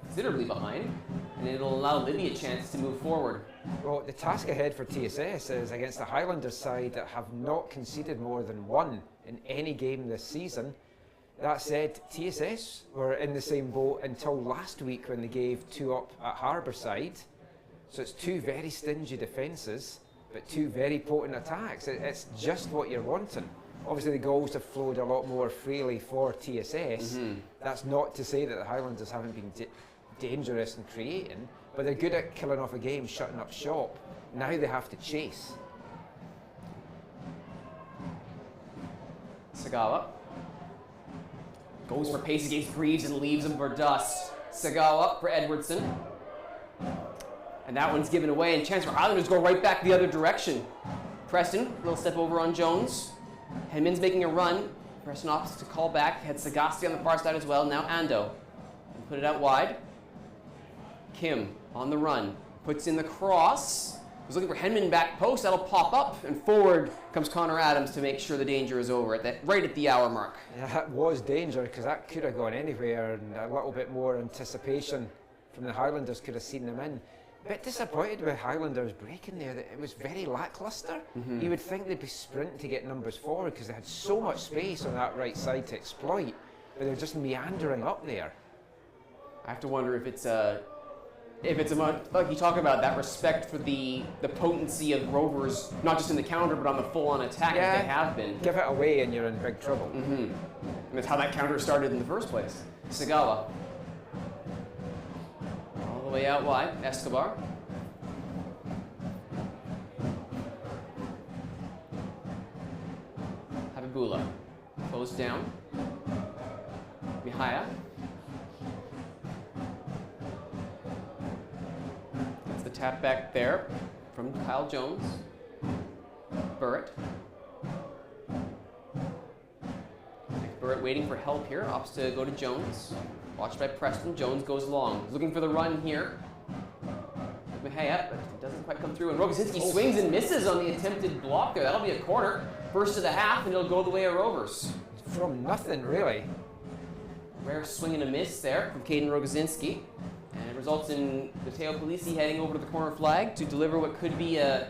considerably behind, and it'll allow Libby a chance to move forward. Well, the task ahead for TSS is against the Highlanders side that have not conceded more than one in any game this season. That said, TSS were in the same boat until last week when they gave two up at Harbourside. So it's two very stingy defences, but two very potent attacks. It's just what you're wanting. Obviously the goals have flowed a lot more freely for TSS. That's not to say that the Highlanders haven't been dangerous and creating, but they're good at killing off a game, shutting up shop. Now they have to chase. Sagawa goes for pace against Greaves and leaves him for dust. Sagawa for Edwardson. And that one's given away, and chance for Highlanders go right back the other direction. Preston, little step over on Jones. Henman's making a run. Preston opts to call back. Had Sagaste on the far side as well. Now Ando. Put it out wide. Kim on the run. Puts in the cross. Was looking for Henman back post. That'll pop up. And forward comes Connor Adams to make sure the danger is over right at the hour mark. Yeah, that was danger because that could have gone anywhere, and a little bit more anticipation from the Highlanders could have seen them in. A bit disappointed with Highlanders breaking there. That it was very lacklustre. You would think they'd be sprinting to get numbers forward because they had so much space on that right side to exploit, but they're just meandering up there. I have to wonder if it's like you talk about that respect for the potency of Rovers, not just in the counter but on the full-on attack that they have been. Give it away and you're in big trouble. And that's how that counter started in the first place. Sagawa. All the way out wide, Escobar. Habibullah. Closed down. Mihaya. That's the tap back there from Kyle Jones. Burrett. Burrett waiting for help here. Opts to go to Jones. Watched by Preston. Jones goes long. Looking for the run here. Mihaya, but it doesn't quite come through. And Rogozinski swings and misses on the attempted block there. That'll be a corner. First of the half, and it'll go the way of Rovers. From nothing, really. Rare swing and a miss there from Caden Rogozinski. And it results in Matteo Polisi heading over to the corner flag to deliver what could be a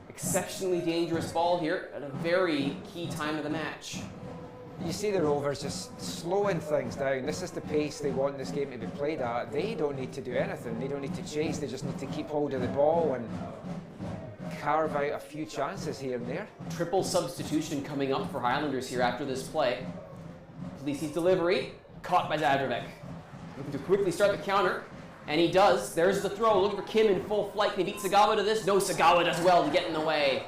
exceptionally dangerous ball here at a very key time of the match. You see the Rovers just slowing things down. This is the pace they want this game to be played at. They don't need to do anything. They don't need to chase. They just need to keep hold of the ball and carve out a few chances here and there. Triple substitution coming up for Highlanders here after this play. Polisi's delivery, caught by Zadravec. Looking to quickly start the counter, and he does. There's the throw, looking for Kim in full flight. Can he beat Sagawa to this? No, Sagawa does well to get in the way.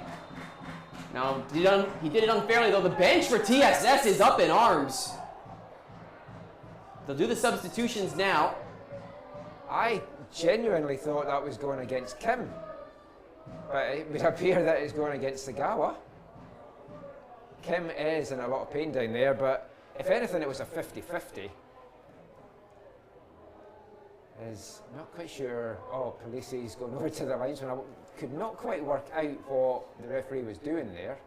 Now, he did it unfairly, though. The bench for TSS is up in arms. They'll do the substitutions now. I genuinely thought that was going against Kim, but it would appear that it's going against Sagawa. Kim is in a lot of pain down there, but if anything, it was a 50-50. Is not quite sure. Oh, Polisi's going over to the linesman. I could not quite work out what the referee was doing there.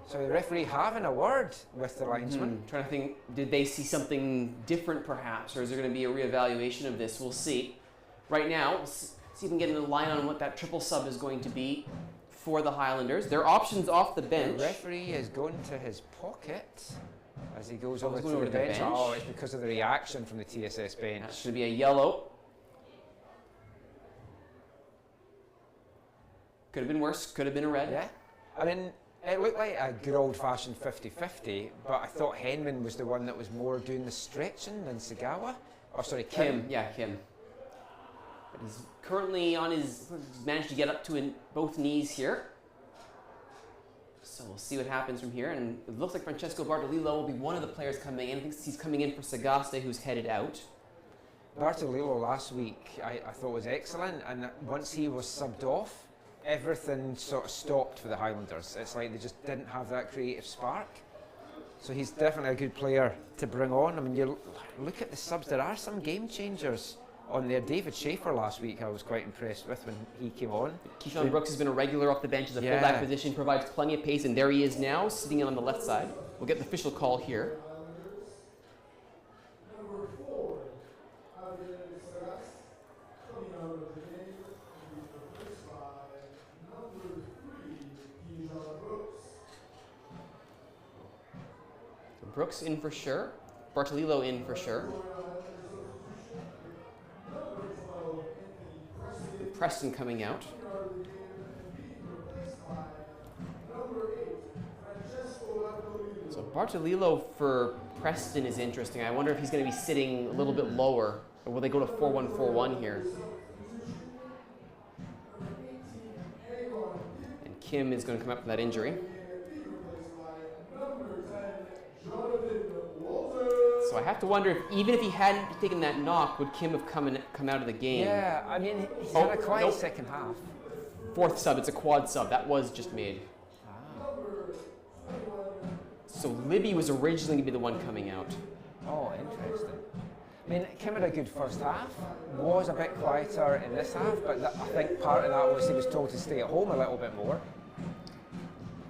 So the referee having a word with the linesman. Trying to think, did they see something different perhaps, or is there going to be a reevaluation of this? We'll see. Right now, we'll see if we can get a line on what that triple sub is going to be for the Highlanders. Their options off the bench. The referee is going to his pocket as he goes over to the bench. Oh, it's because of the reaction from the TSS bench. That should be a yellow. Could have been worse. Could have been a red. Yeah. I mean, it looked like a good old-fashioned 50-50, but I thought Henman was the one that was more doing the stretching than Sagawa. Oh, sorry, Kim. Kim. But he's currently on his, he's managed to get up to both knees here. So we'll see what happens from here. And it looks like Francesco Bartolillo will be one of the players coming in. I think he's coming in for Sagaste, who's headed out. Bartolillo last week I thought was excellent, and once he was subbed off, everything sort of stopped for the Highlanders. It's like they just didn't have that creative spark. So he's definitely a good player to bring on. I mean, you look at the subs, there are some game changers on there. David Schaefer last week I was quite impressed with when he came on. Keyshawn Brooks has been a regular off the bench as a fullback position, provides plenty of pace, and there he is now, sitting on the left side. We'll get the official call here. Brooks in for sure. Bartolillo in for sure. Preston coming out. So Bartolillo for Preston is interesting. I wonder if he's going to be sitting a little bit lower, or will they go to 4-1-4-1 here? And Kim is going to come up for that injury. So I have to wonder if even if he hadn't taken that knock, would Kim have come out of the game? Yeah, I mean, he's had a quiet second half. Fourth sub, it's a quad sub. That was just made. So Libby was originally going to be the one coming out. Oh, interesting. I mean, Kim had a good first half, was a bit quieter in this half, but I think part of that was he was told to stay at home a little bit more.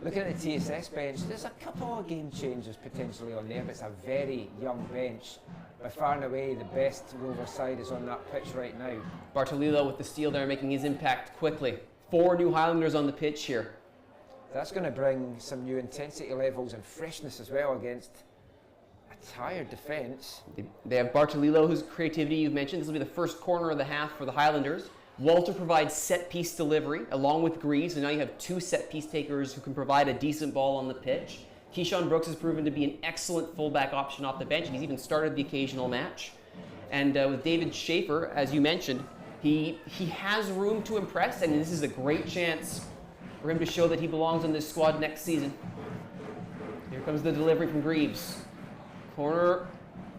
Looking at the TSS bench, there's a couple of game changers potentially on there, but it's a very young bench. By far and away, the best Rovers side is on that pitch right now. Bartolillo with the steal there, making his impact quickly. 4 new Highlanders on the pitch here. That's going to bring some new intensity levels and freshness as well against a tired defence. They have Bartolillo, whose creativity you've mentioned. This will be the first corner of the half for the Highlanders. Walter provides set-piece delivery, along with Greaves, and now you have 2 set-piece takers who can provide a decent ball on the pitch. Keyshawn Brooks has proven to be an excellent fullback option off the bench, and he's even started the occasional match. And with David Schaefer, as you mentioned, he has room to impress, and this is a great chance for him to show that he belongs on this squad next season. Here comes the delivery from Greaves. Corner.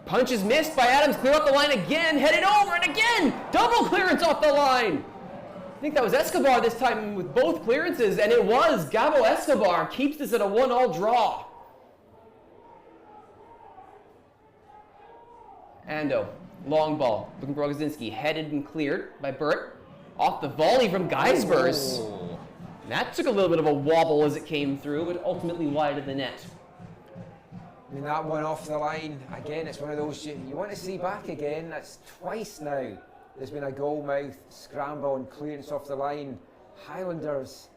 Punch is missed by Adams, clear up the line again, headed over, and again, double clearance off the line. I think that was Escobar this time with both clearances, and it was. Gabo Escobar keeps this at a 1-1 draw. Ando, long ball, looking for Ogazinski, headed and cleared by Burt. Off the volley from Geisbers. Oh. That took a little bit of a wobble as it came through, but ultimately wide of the net. I mean, that one off the line, again, it's one of those you want to see back again. That's twice now. There's been a goal-mouth scramble and clearance off the line. Highlanders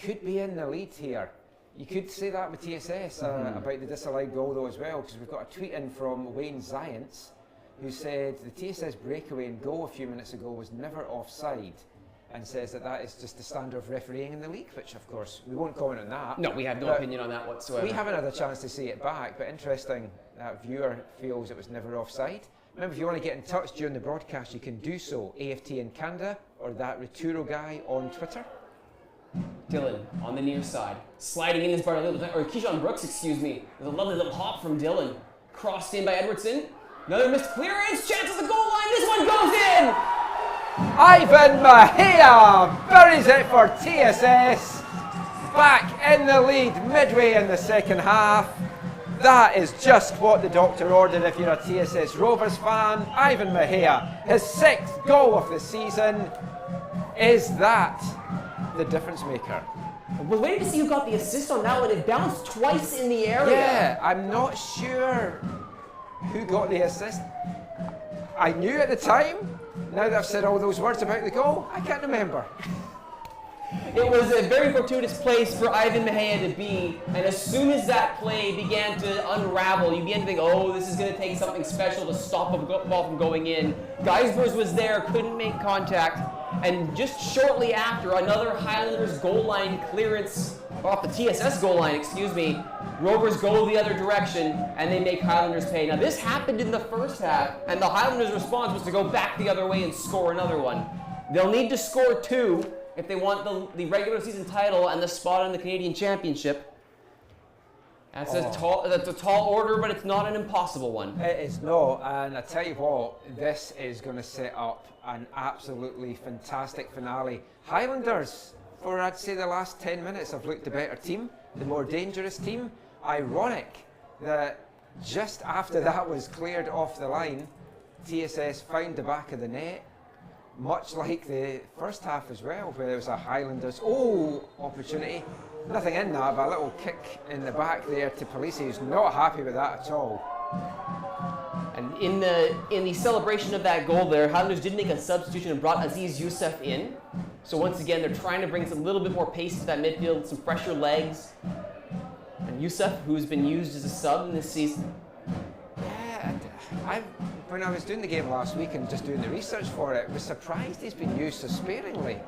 could be in the lead here. You could say that with TSS about the disallowed goal though as well, because we've got a tweet in from Wayne Zients, who said the TSS breakaway and goal a few minutes ago was never offside, and says that is just the standard of refereeing in the league, which of course we won't comment on that. No, we have no opinion on that whatsoever. We haven't had a chance to see it back, but interesting that viewer feels it was never offside. Remember, if you want to get in touch during the broadcast, you can do so. AFT in Canada or that Returo guy on Twitter. Dylan on the near side, sliding in this part of the, or Keyshawn Brooks, excuse me. There's a lovely little hop from Dylan. Crossed in by Edwardson. Another missed clearance, chance at the goal line, this one goes in! Ivan Mejia buries it for TSS. Back in the lead midway in the second half. That is just what the doctor ordered if you're a TSS Rovers fan. Ivan Mejia, his 6th goal of the season. Is that the difference maker? We're waiting to see who got the assist on that one. It bounced twice in the area. Yeah, I'm not sure who got the assist. I knew at the time. Now that I've said all those words about the goal, I can't remember. It was a very fortuitous place for Ivan Mejia to be, and as soon as that play began to unravel, you began to think, oh, this is going to take something special to stop a ball from going in. Geisbers was there, couldn't make contact, and just shortly after, another Highlanders goal line clearance, off the TSS goal line, excuse me, Rovers go the other direction, and they make Highlanders pay. Now, this happened in the first half, and the Highlanders' response was to go back the other way and score another one. They'll need to score 2 if they want the regular season title and the spot in the Canadian Championship. That's a tall order, but it's not an impossible one. It is not, and I tell you what, this is going to set up an absolutely fantastic finale. Highlanders, for I'd say the last 10 minutes, have looked the better team, the more dangerous team. Ironic that just after that was cleared off the line, TSS found the back of the net, much like the first half as well, where there was a Highlanders opportunity. Nothing in that, but a little kick in the back there to Polisi, who's not happy with that at all. And in the celebration of that goal there, Highlanders did make a substitution and brought Aziz Youssef in. So once again, they're trying to bring some little bit more pace to that midfield, some fresher legs. And Youssef, who's been used as a sub in this season. Yeah, when I was doing the game last week and just doing the research for it, I was surprised he's been used so sparingly.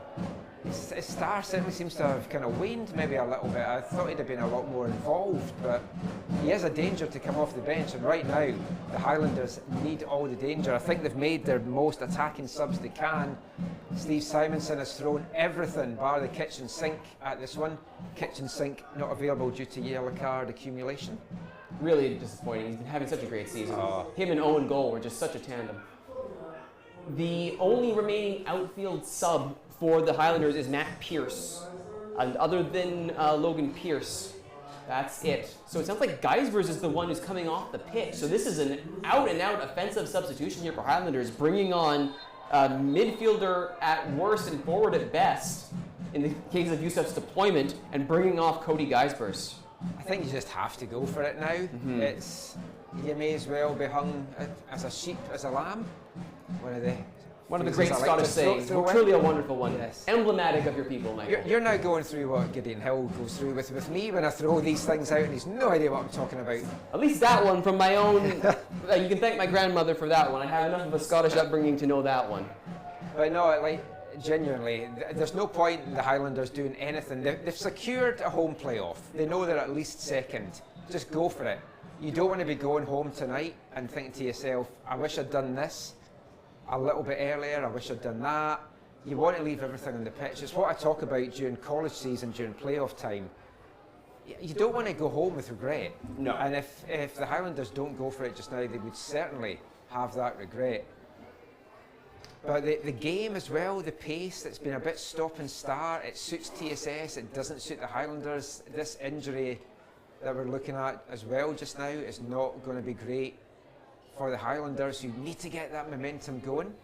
His star certainly seems to have kind of waned maybe a little bit. I thought he'd have been a lot more involved, but he is a danger to come off the bench, and right now the Highlanders need all the danger. I think they've made their most attacking subs they can. Steve Simonson has thrown everything bar the kitchen sink at this one. Kitchen sink not available due to yellow card accumulation. Really disappointing. He's been having such a great season. Him and Owen Goal were just such a tandem. The only remaining outfield sub for the Highlanders is Matt Pierce. And other than Logan Pierce, that's it. So it sounds like Geisbers is the one who's coming off the pitch. So this is an out-and-out offensive substitution here for Highlanders, bringing on a midfielder at worst and forward at best, in the case of Youssef's deployment, and bringing off Cody Geisbers. I think you just have to go for it now. You may as well be hung as a sheep as a lamb. One of the great Scottish sayings. Truly a wonderful one. Yes. Emblematic of your people, Michael. You're now going through what Gideon Hill goes through with me when I throw these things out and he's no idea what I'm talking about. At least that one from my own. You can thank my grandmother for that one. I have enough of a Scottish upbringing to know that one. But no, genuinely, there's no point in the Highlanders doing anything. They've secured a home playoff. They know they're at least second. Just go for it. You don't want to be going home tonight and thinking to yourself, I wish I'd done this a little bit earlier, I wish I'd done that. You want to leave everything on the pitch. It's what I talk about during college season, during playoff time. You don't want to go home with regret. No. And if the Highlanders don't go for it just now, they would certainly have that regret. But the game as well, the pace, it's been a bit stop and start. It suits TSS, it doesn't suit the Highlanders. This injury that we're looking at as well just now is not going to be great for the Highlanders, who need to get that momentum going.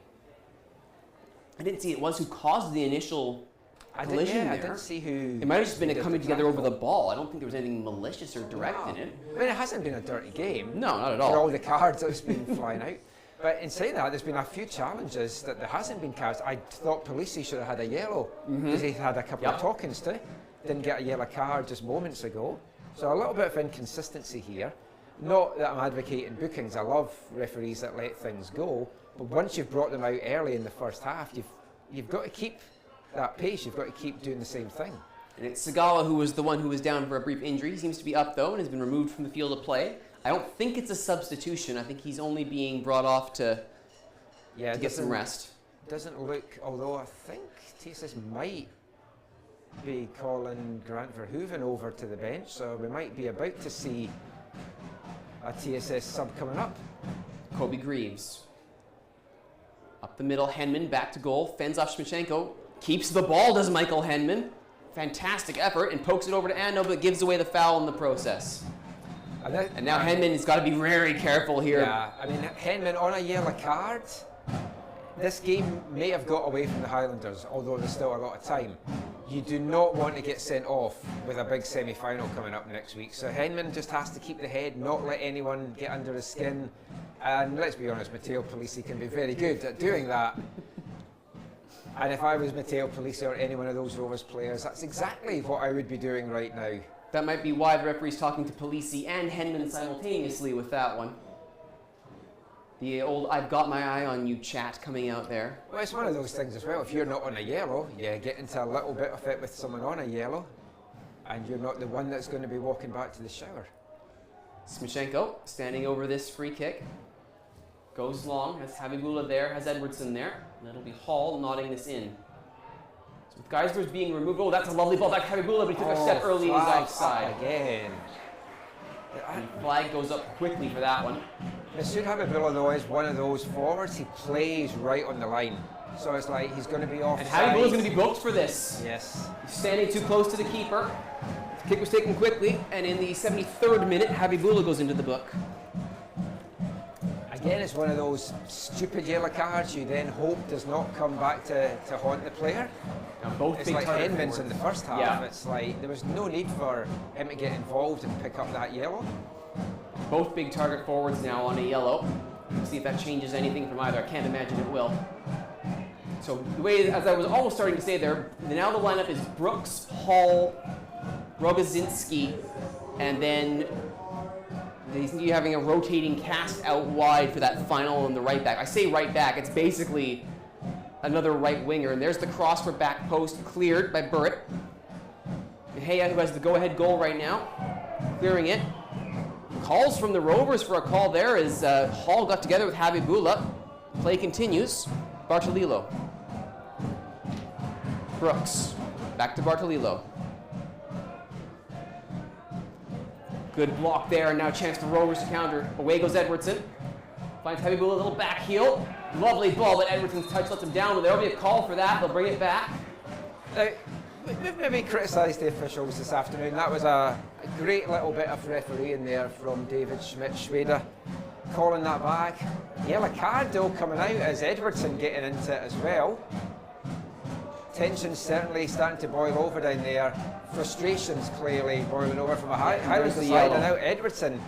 I didn't see it once who caused the initial collision there. I didn't see who. It might have just been a coming together over the ball. I don't think there was anything malicious or direct in it. I mean, it hasn't been a dirty game. No, not at all. For all the cards that's been flying out. But in saying that, there's been a few challenges that there hasn't been cards. I thought Polisi should have had a yellow because he had a couple of talkings too. Didn't get a yellow card just moments ago. So a little bit of inconsistency here. Not that I'm advocating bookings. I love referees that let things go. But once you've brought them out early in the first half, you've got to keep that pace. You've got to keep doing the same thing. And it's Sagawa who was the one who was down for a brief injury. He seems to be up though and has been removed from the field of play. I don't think it's a substitution. I think he's only being brought off to get some rest. Doesn't look, although I think TSS might be calling Grant Verhoeven over to the bench, so we might be about to see a TSS sub coming up. Kobe Greaves. Up the middle, Henman back to goal, fends off Shmichenko, keeps the ball, does Michael Henman. Fantastic effort, and pokes it over to Ando, but gives away the foul in the process. And now Henman has got to be very careful here. Yeah, I mean, Henman on a yellow card. This game may have got away from the Highlanders, although there's still a lot of time. You do not want to get sent off with a big semi-final coming up next week. So Henman just has to keep the head, not let anyone get under his skin. And let's be honest, Matteo Polisi can be very good at doing that. And if I was Matteo Polisi or any one of those Rovers players, that's exactly what I would be doing right now. That might be why the referee's talking to Polisi and Henman simultaneously with that one. The old "I've got my eye on you" chat coming out there. Well, it's one of those things as well. If you're not on a yellow, you get into a little bit of it with someone on a yellow, and you're not the one that's going to be walking back to the shower. Shmichenko standing over this free kick. Goes long, has Habibullah there, has Edwardson there, and it'll be Hall nodding this in. So with Geisler's being removed, oh, that's a lovely ball back to Habibullah, but he took a step early and he's offside. Again. And flag goes up quickly for that one. Masoud Habibullah, though, is one of those forwards. He plays right on the line. So it's like he's going to be offside. And Habibullah's going to be booked for this. Yes. He's standing too close to the keeper. The kick was taken quickly, and in the 73rd minute, Habibullah goes into the book. Again, it's one of those stupid yellow cards you then hope does not come back to haunt the player. Now, both it's big like target Henman's forwards. in the first half. Yeah. It's like there was no need for him to get involved and pick up that yellow. Both big target forwards now on a yellow. We'll see if that changes anything from either. I can't imagine it will. So the way, as I was almost starting to say there, now the lineup is Brooks, Hall, Rogozinski, and then you're having a rotating cast out wide for that final on the right back. I say right back, it's basically another right winger. And there's the cross for back post, cleared by Burritt. Mejia, who has the go-ahead goal right now, clearing it. Calls from the Rovers for a call there as Hall got together with Habibullah. Play continues. Bartolillo. Brooks. Back to Bartolillo. Good block there, and now a chance for Rovers to counter. Away goes Edwardson. Finds Habibullah, a little back heel. Lovely ball, but Edwardson's touch lets him down. But there'll be a call for that. They'll bring it back. We've maybe criticised the officials this afternoon. That was a great little bit of refereeing there from David Schmidt-Schweder, calling that back. Yellow card though coming out as Edwardson getting into it as well. Tension's certainly starting to boil over down there. Frustrations clearly boiling over from a Highlanders side, and now Edwardson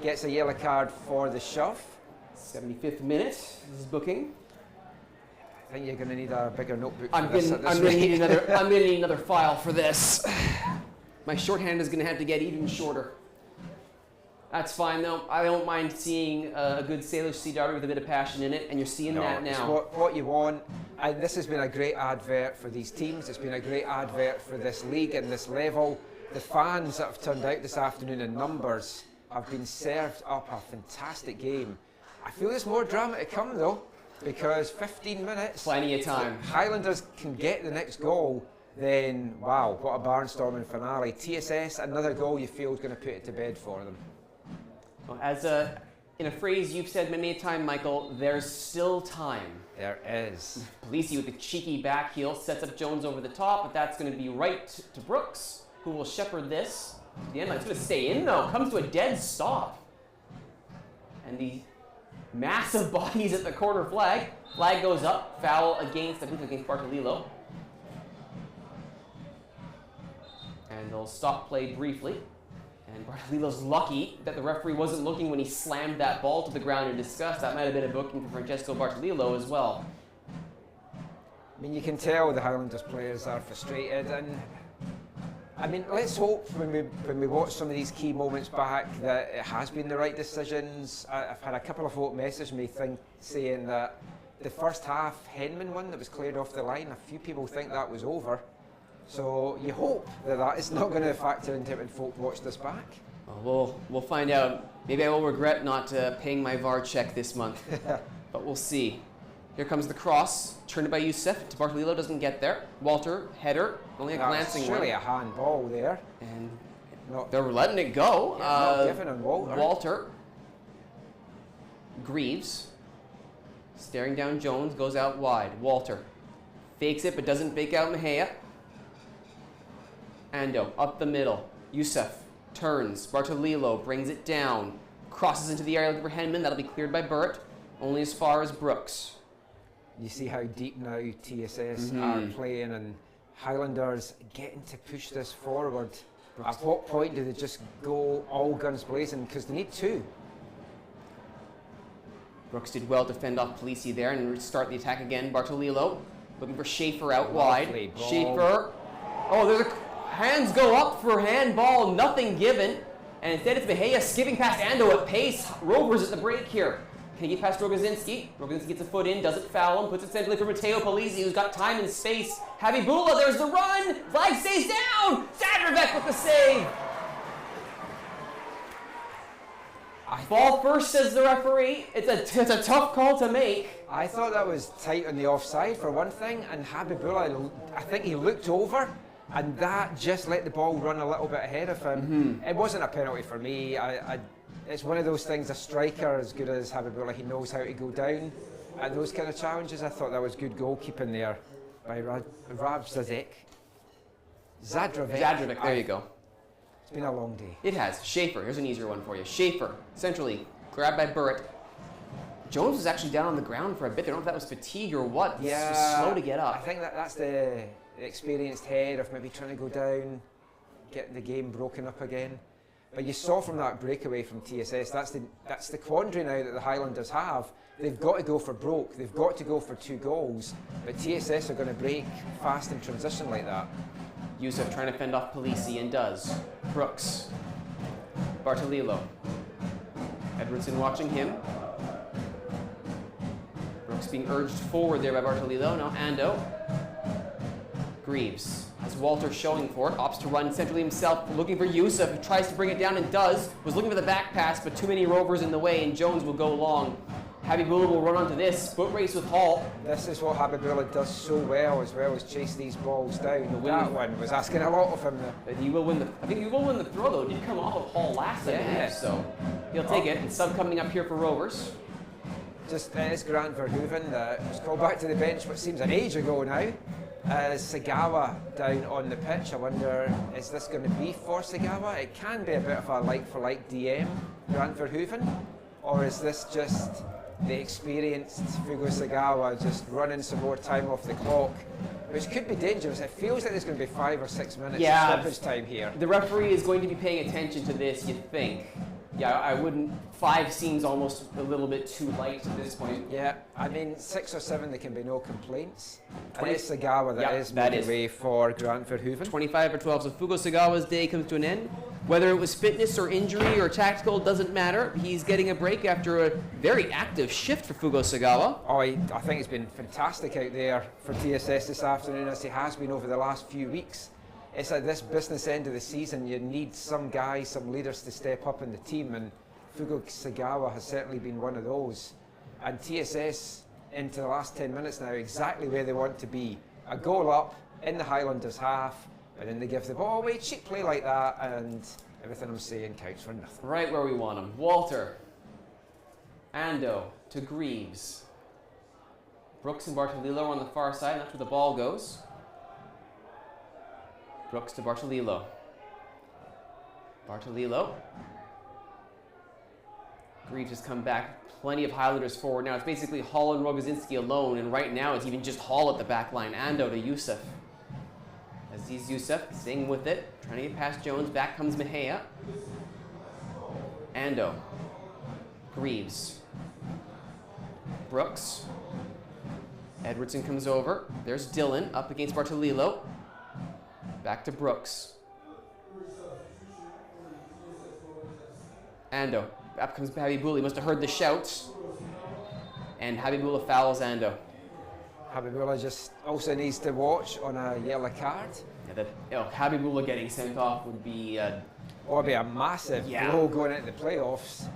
gets a yellow card for the shove. 75th minute, this is booking. I think you're going to need a bigger notebook for I'm going to need another file for this. My shorthand is going to have to get even shorter. That's fine though. I don't mind seeing a good Salish Sea Derby with a bit of passion in it, and you're seeing that now. It's what you want. And this has been a great advert for these teams. It's been a great advert for this league and this level. The fans that have turned out this afternoon in numbers have been served up a fantastic game. I feel there's more drama to come though, because 15 minutes. Plenty of time. If Highlanders can get the next goal, then wow, what a barnstorming finale. TSS, another goal you feel is going to put it to bed for them. Well, in a phrase you've said many a time, Michael, there's still time. There is. Polisi with the cheeky back heel sets up Jones over the top, but that's going to be right to Brooks, who will shepherd this to the end line. It's going to stay in though, comes to a dead stop. And the massive bodies at the corner flag. Flag goes up, foul against Bartolillo. And they'll stop play briefly. And Bartolillo's lucky that the referee wasn't looking when he slammed that ball to the ground in disgust. That might have been a booking for Francesco Bartolillo as well. I mean, you can tell the Highlanders players are frustrated, and I mean, let's hope when we watch some of these key moments back that it has been the right decisions. I've had a couple of folk message me saying that the first half Henman one that was cleared off the line, a few people think that was over. So you hope that that is not going to factor into it when folk watch this back. Well, we'll find out. Maybe I will regret not paying my VAR check this month, but we'll see. Here comes the cross, turned by Youssef to Bartolillo, doesn't get there. Walter, header, only a glancing one. Surely a handball there. And not, they're letting it go. not given on Walter. Walter. Greaves, staring down Jones, goes out wide. Walter fakes it but doesn't fake out Mejia. Ando up the middle. Yusuf turns. Bartolillo brings it down. Crosses into the area looking for Henman. That'll be cleared by Burt. Only as far as Brooks. You see how deep now TSS are playing, and Highlanders getting to push this forward. At what point do they just go all guns blazing? Because they need two. Brooks did well to fend off Polisi there and start the attack again. Bartolillo looking for Schaefer out wide. Schaefer. Oh, there's a hands go up for handball, nothing given. And instead it's Mejia skipping past Ando at pace. Rovers at the break here. Can he get past Rogozinski? Rogozinski gets a foot in, doesn't foul him, puts it centrally for Matteo Polisi, who's got time and space. Habibullah, there's the run! Flag stays down! Zadravec with the save! Ball first, says the referee. It's a tough call to make. I thought that was tight on the offside for one thing, and Habibullah, I think he looked over, and that just let the ball run a little bit ahead of him. It wasn't a penalty for me. It's one of those things, a striker as good as Habibullah, he knows how to go down at those kind of challenges. I thought that was good goalkeeping there by Zadravec. Zadravec, there you go. It's been a long day. It has. Schaefer, here's an easier one for you. Schaefer, centrally, grabbed by Burrett. Jones was actually down on the ground for a bit. I don't know if that was fatigue or what. Yeah, was slow to get up. I think that's the experienced head of maybe trying to go down, get the game broken up again. But you saw from that breakaway from TSS, that's the quandary now that the Highlanders have. They've got to go for broke. They've got to go for 2 goals. But TSS are going to break fast in transition like that. Yusuf trying to fend off Polisi and does. Brooks. Bartolillo. Edwardson watching him. Brooks being urged forward there by Bartolillo. Now Ando. Greaves. As Walter showing for it, opts to run centrally himself, looking for Yusuf, who tries to bring it down and does. Was looking for the back pass, but too many Rovers in the way, and Jones will go long. Habibullah will run onto this, foot race with Hall. This is what Habibullah does so well as chase these balls down. That one was asking a lot of him. He will win I think he will win the throw, though. It did come off of Hall last time, so he'll take it. And sub coming up here for Rovers. Just it is Grant Verhoeven that was called back to the bench, what seems an age ago now. Sagawa down on the pitch. I wonder, is this going to be for Sagawa? It can be a bit of a like-for-like DM, Grant Verhoeven, or is this just the experienced Fugo Sagawa just running some more time off the clock, which could be dangerous. It feels like there's going to be 5 or 6 minutes of stoppage time here. The referee is going to be paying attention to this, you'd think. Yeah, I wouldn't. 5 seems almost a little bit too light at this point. Yeah, I mean 6 or 7 there can be no complaints. And it's Sagawa that is moving away for Grant Verhoeven. 25 or 12, so Fugo Sagawa's day comes to an end. Whether it was fitness or injury or tactical, doesn't matter. He's getting a break after a very active shift for Fugo Sagawa. Oh, I think it's been fantastic out there for TSS this afternoon, as he has been over the last few weeks. It's at this business end of the season, you need some guys, some leaders to step up in the team, and Fugo Sagawa has certainly been one of those. And TSS into the last 10 minutes now, exactly where they want to be. A goal up in the Highlanders half, and then they give the ball away, cheap play like that, and everything I'm saying counts for nothing. Right where we want him. Walter. Ando to Greaves. Brooks and Bartolillo on the far side, that's where the ball goes. Brooks to Bartolillo. Bartolillo. Greaves has come back. Plenty of Highlanders forward now. It's basically Hall and Rogozinski alone, and right now it's even just Hall at the back line. Ando to Yusuf. Aziz Yusuf staying with it, trying to get past Jones. Back comes Mejia. Ando. Greaves. Brooks. Edwardson comes over. There's Dillon up against Bartolillo. Back to Brooks. Ando. Up comes Habibullah. He must have heard the shouts. And Habibullah fouls Ando. Habibullah just also needs to watch on a yellow card. Yeah, Habibullah getting sent off would be... would be a massive blow going into the playoffs,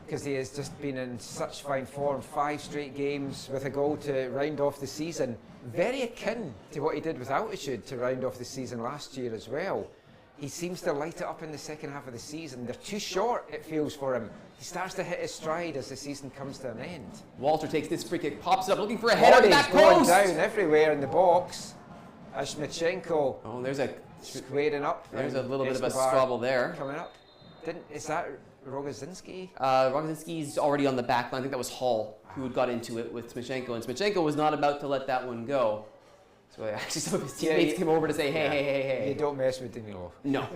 because he has just been in such fine form. 5 straight games with a goal to round off the season. Very akin to what he did with Altitude to round off the season last year as well. he seems to light it up in the second half of the season. They're too short, it feels, for him. He starts to hit his stride as the season comes to an end. Walter takes this free kick, pops it up, looking for a header to the back going post. Down everywhere in the box. Ashmachenko. Oh, there's a squaring up. There's a little bit of a squabble there. Coming up. Is that Rogozinski? Rogozinski's already on the back line. I think that was Hall who had got into it with Smichenko, and Smichenko was not about to let that one go. So actually some of his teammates came over to say, hey. You don't mess with Danilo. No.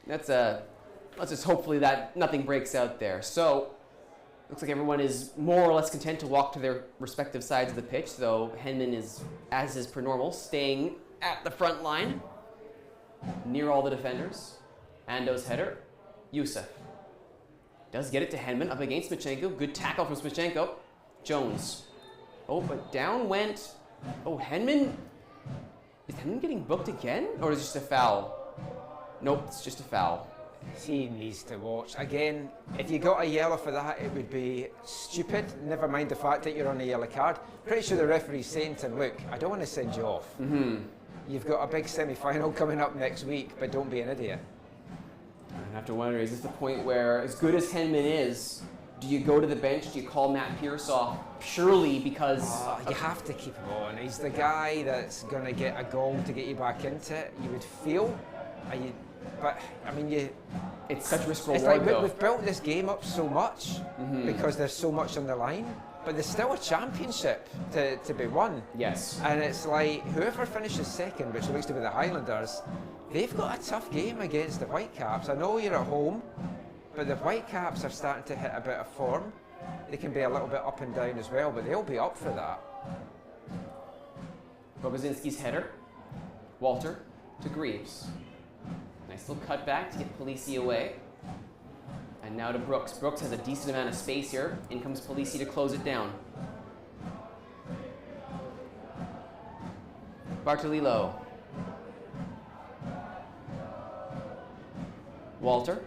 Let's just hopefully that nothing breaks out there. So looks like everyone is more or less content to walk to their respective sides of the pitch, though Henman is, as is per normal, staying at the front line, near all the defenders. Ando's header. Youssef does get it to Henman, up against Smichenko. Good tackle from Smichenko. Jones. Oh, but down went... Oh, Henman... Is Henman getting booked again? Or is it just a foul? Nope, it's just a foul. He needs to watch. Again, if you got a yellow for that, it would be stupid. Never mind the fact that you're on a yellow card. Pretty sure the referee's saying to him, look, I don't want to send you off. You've got a big semi-final coming up next week, but don't be an idiot. I have to wonder, is this the point where, as good as Henman is, do you go to the bench, do you call Matt Pierce off purely because... you have to keep him on. He's the guy that's going to get a goal to get you back into it, you would feel. But, I mean, it's such risk reward, it's like though. We've built this game up so much because there's so much on the line, but there's still a championship to be won. Yes. And it's like, whoever finishes second, which looks to be the Highlanders, they've got a tough game against the Whitecaps. I know you're at home, but the Whitecaps are starting to hit a bit of form. They can be a little bit up and down as well, but they'll be up for that. Rogozinski's header. Walter to Greaves. Nice little cutback to get Polisi away. And now to Brooks. Brooks has a decent amount of space here. In comes Polisi to close it down. Bartolillo. Walter.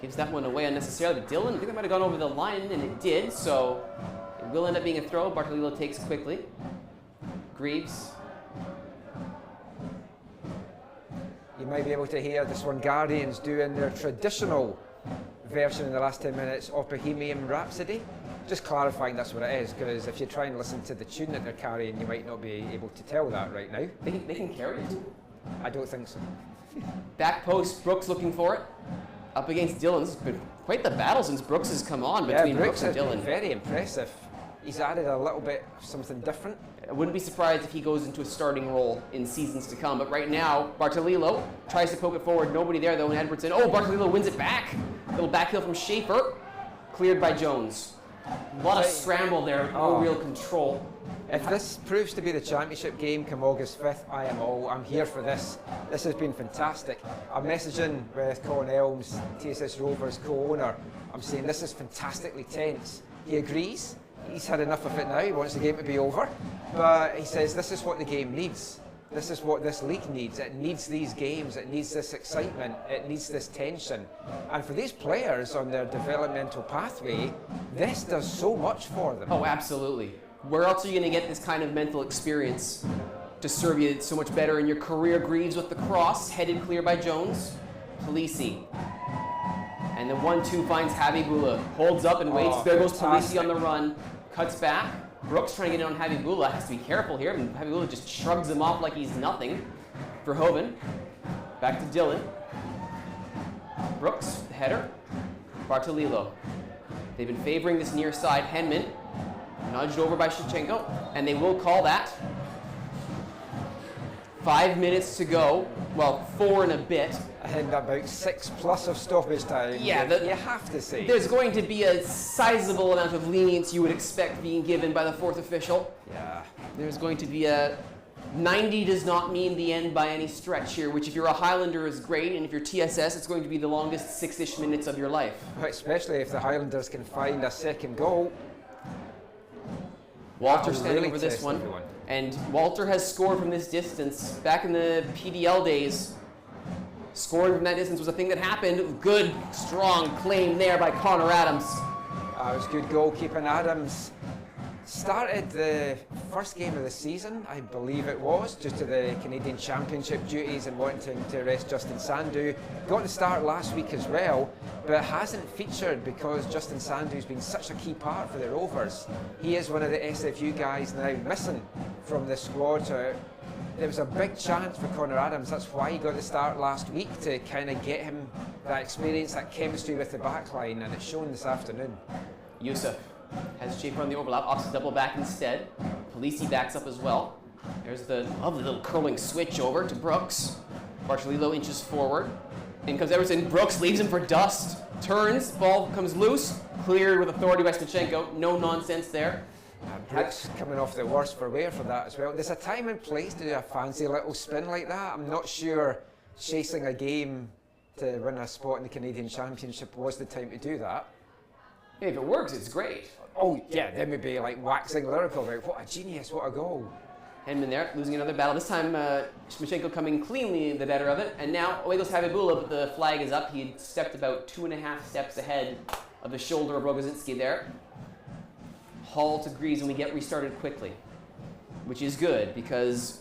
Gives that one away unnecessarily. But Dylan, I think that might have gone over the line, and it did, so it will end up being a throw. Bartolillo takes quickly. Greaves. You might be able to hear the Swangarians doing their traditional version in the last 10 minutes of Bohemian Rhapsody. Just clarifying that's what it is, because if you try and listen to the tune that they're carrying, you might not be able to tell that right now. They can carry it? I don't think so. Back post, Brooks looking for it. Up against Dylan. This has been quite the battle since Brooks has come on between Brooks and Dylan. Very impressive. He's added a little bit of something different. I wouldn't be surprised if he goes into a starting role in seasons to come. But right now, Bartolillo tries to poke it forward. Nobody there, though, and Edwardson. Oh, Bartolillo wins it back. Little backheel from Schaefer. Cleared by Jones. A lot of scramble there, no real control. If this proves to be the championship game come August 5th, I'm here for this. This has been fantastic. I'm messaging with Colin Elms, TSS Rovers co-owner. I'm saying this is fantastically tense. He agrees. He's had enough of it now. He wants the game to be over. But he says this is what the game needs. This is what this league needs. It needs these games. It needs this excitement. It needs this tension. And for these players on their developmental pathway, this does so much for them. Oh, absolutely. Where else are you going to get this kind of mental experience to serve you so much better in your career? Greaves with the cross, headed clear by Jones. Polisi. And the 1-2 finds Habibullah. Holds up and waits. There goes Polisi on the run. Cuts back. Brooks trying to get it on Habibullah. Has to be careful here. And Habibullah just shrugs him off like he's nothing. Verhoeven. Back to Dylan. Brooks, the header. Bartolillo. They've been favoring this near side. Henman. Nudged over by Shevchenko, and they will call that. 5 minutes to go. Well, 4 and a bit. And about 6+ of stoppage time. Yeah, you have to say. There's going to be a sizable amount of lenience you would expect being given by the fourth official. Yeah. There's going to be a 90 does not mean the end by any stretch here, which if you're a Highlander is great, and if you're TSS, it's going to be the longest 6-ish minutes of your life. Especially if the Highlanders can find a second goal. Walter standing over this one. Everyone. And Walter has scored from this distance. Back in the PDL days, scoring from that distance was a thing that happened. Good, strong claim there by Connor Adams. It was good goalkeeping. Adams Started the first game of the season, I believe it was, due to the Canadian Championship duties and wanting to rest Justin Sandu. Got to start last week as well, but hasn't featured because Justin Sandu's been such a key part for the Rovers. He is one of the SFU guys now missing from the squad. So there was a big chance for Connor Adams. That's why he got the start last week, to kind of get him that experience, that chemistry with the backline, and it's shown this afternoon. Yusuf has Schaefer on the overlap, opts to double back instead. Polisi backs up as well. There's the lovely little curling switch over to Brooks. Bartolillo inches forward. In comes Everson. Brooks leaves him for dust. Turns, ball comes loose. Cleared with authority by Smichenko. No nonsense there. Brooks coming off the worst for wear for that as well. There's a time and place to do a fancy little spin like that. I'm not sure chasing a game to win a spot in the Canadian Championship was the time to do that. Yeah, if it works, it's great. Oh yeah, then we'd be like waxing lyrical about what a genius, what a goal. Henman there, losing another battle. This time, Smichenko coming cleanly the better of it. And now away goes Habibullah, but the flag is up. He stepped about 2.5 steps ahead of the shoulder of Rogozinski there. Hall to Greaves, and we get restarted quickly, which is good because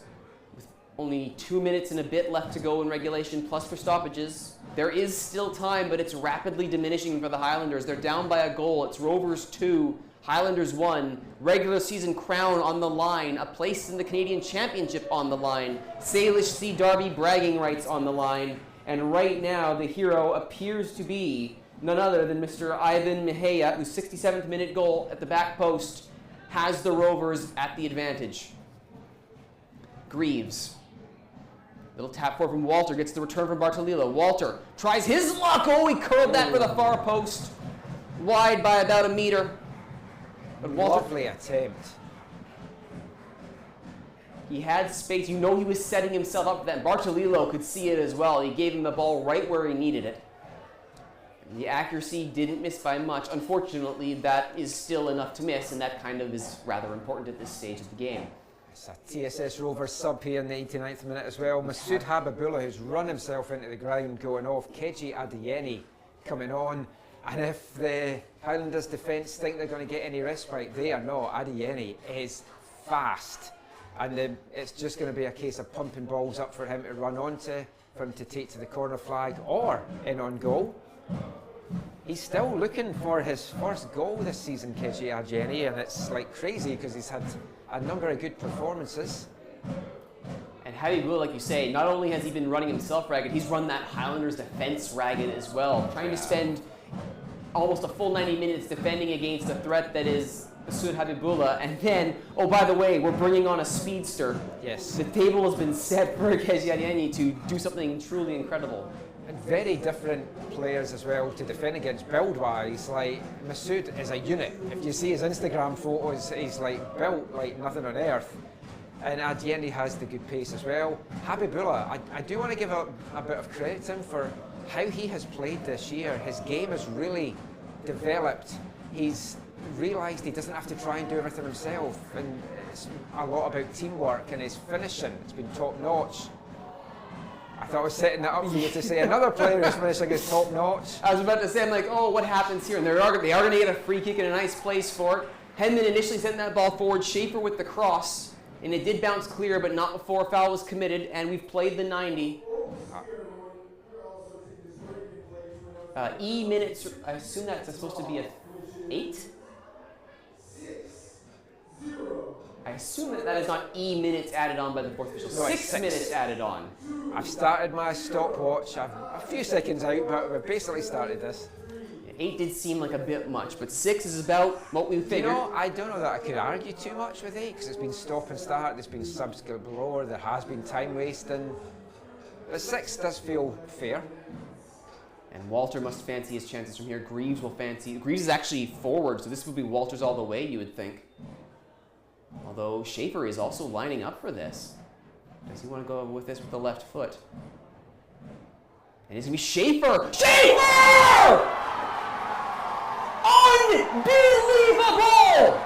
with only 2 minutes and a bit left to go in regulation, plus for stoppages, there is still time, but it's rapidly diminishing for the Highlanders. They're down by a goal. It's Rovers 2, Highlanders 1. Regular season crown on the line. A place in the Canadian Championship on the line. Salish C. Derby bragging rights on the line. And right now, the hero appears to be none other than Mr. Ivan Mihea, whose 67th minute goal at the back post has the Rovers at the advantage. Greaves. Little tap forward from Walter, gets the return from Bartolillo. Walter tries his luck. Oh, he curled that for the far post. Wide by about a meter. But Walter, lovely attempt. He had space. You know he was setting himself up for that. Bartolillo could see it as well. He gave him the ball right where he needed it. The accuracy didn't miss by much. Unfortunately, that is still enough to miss, and that kind of is rather important at this stage of the game. It's a TSS Rovers sub here in the 89th minute as well. Masood Habibullah, who's run himself into the ground, going off. Keji Adeyemi coming on. And if the Highlanders defence think they're going to get any respite, they are not. Adeyemi is fast. And it's just going to be a case of pumping balls up for him to run onto, for him to take to the corner flag or in on goal. He's still looking for his first goal this season, Keji Adeyemi, and it's like crazy because he's had a number of good performances. And Habibullah, like you say, not only has he been running himself ragged, he's run that Highlanders defense ragged as well, trying to spend almost a full 90 minutes defending against a threat that is Masood Habibullah. And then, oh, by the way, we're bringing on a speedster. Yes. The table has been set for Keji Adeyemi to do something truly incredible. And very different players as well to defend against build-wise. Like, Masood is a unit. If you see his Instagram photos, he's like built like nothing on earth. And Adeyemi has the good pace as well. Habibullah, I do want to give a bit of credit to him for how he has played this year. His game has really developed. He's realised he doesn't have to try and do everything himself. And it's a lot about teamwork, and his finishing, it's been top-notch. I thought I was setting that up for you to say another player who's finishing is top notch. I was about to say, I'm like, oh, what happens here? And they are going to get a free kick in a nice place for it. Henman initially sent that ball forward. Schaefer with the cross. And it did bounce clear, but not before a foul was committed. And we've played the 90. E minutes, I assume that's supposed to be a 8? I assume that is not E minutes added on by the fourth official. No, 6 minutes added on. I've started my stopwatch. I'm a few seconds out, but we've basically started this. 8 did seem like a bit much, but 6 is about what we figured. You know, I don't know that I could argue too much with 8 because it's been stop and start, there's been subs galore, there has been time wasting. But 6 does feel fair. And Walter must fancy his chances from here. Greaves will fancy. Greaves is actually forward, so this would be Walter's all the way, you would think. Although Schaefer is also lining up for this. Does he want to go with this with the left foot? And it's going to be Schaefer! Schaefer! Unbelievable!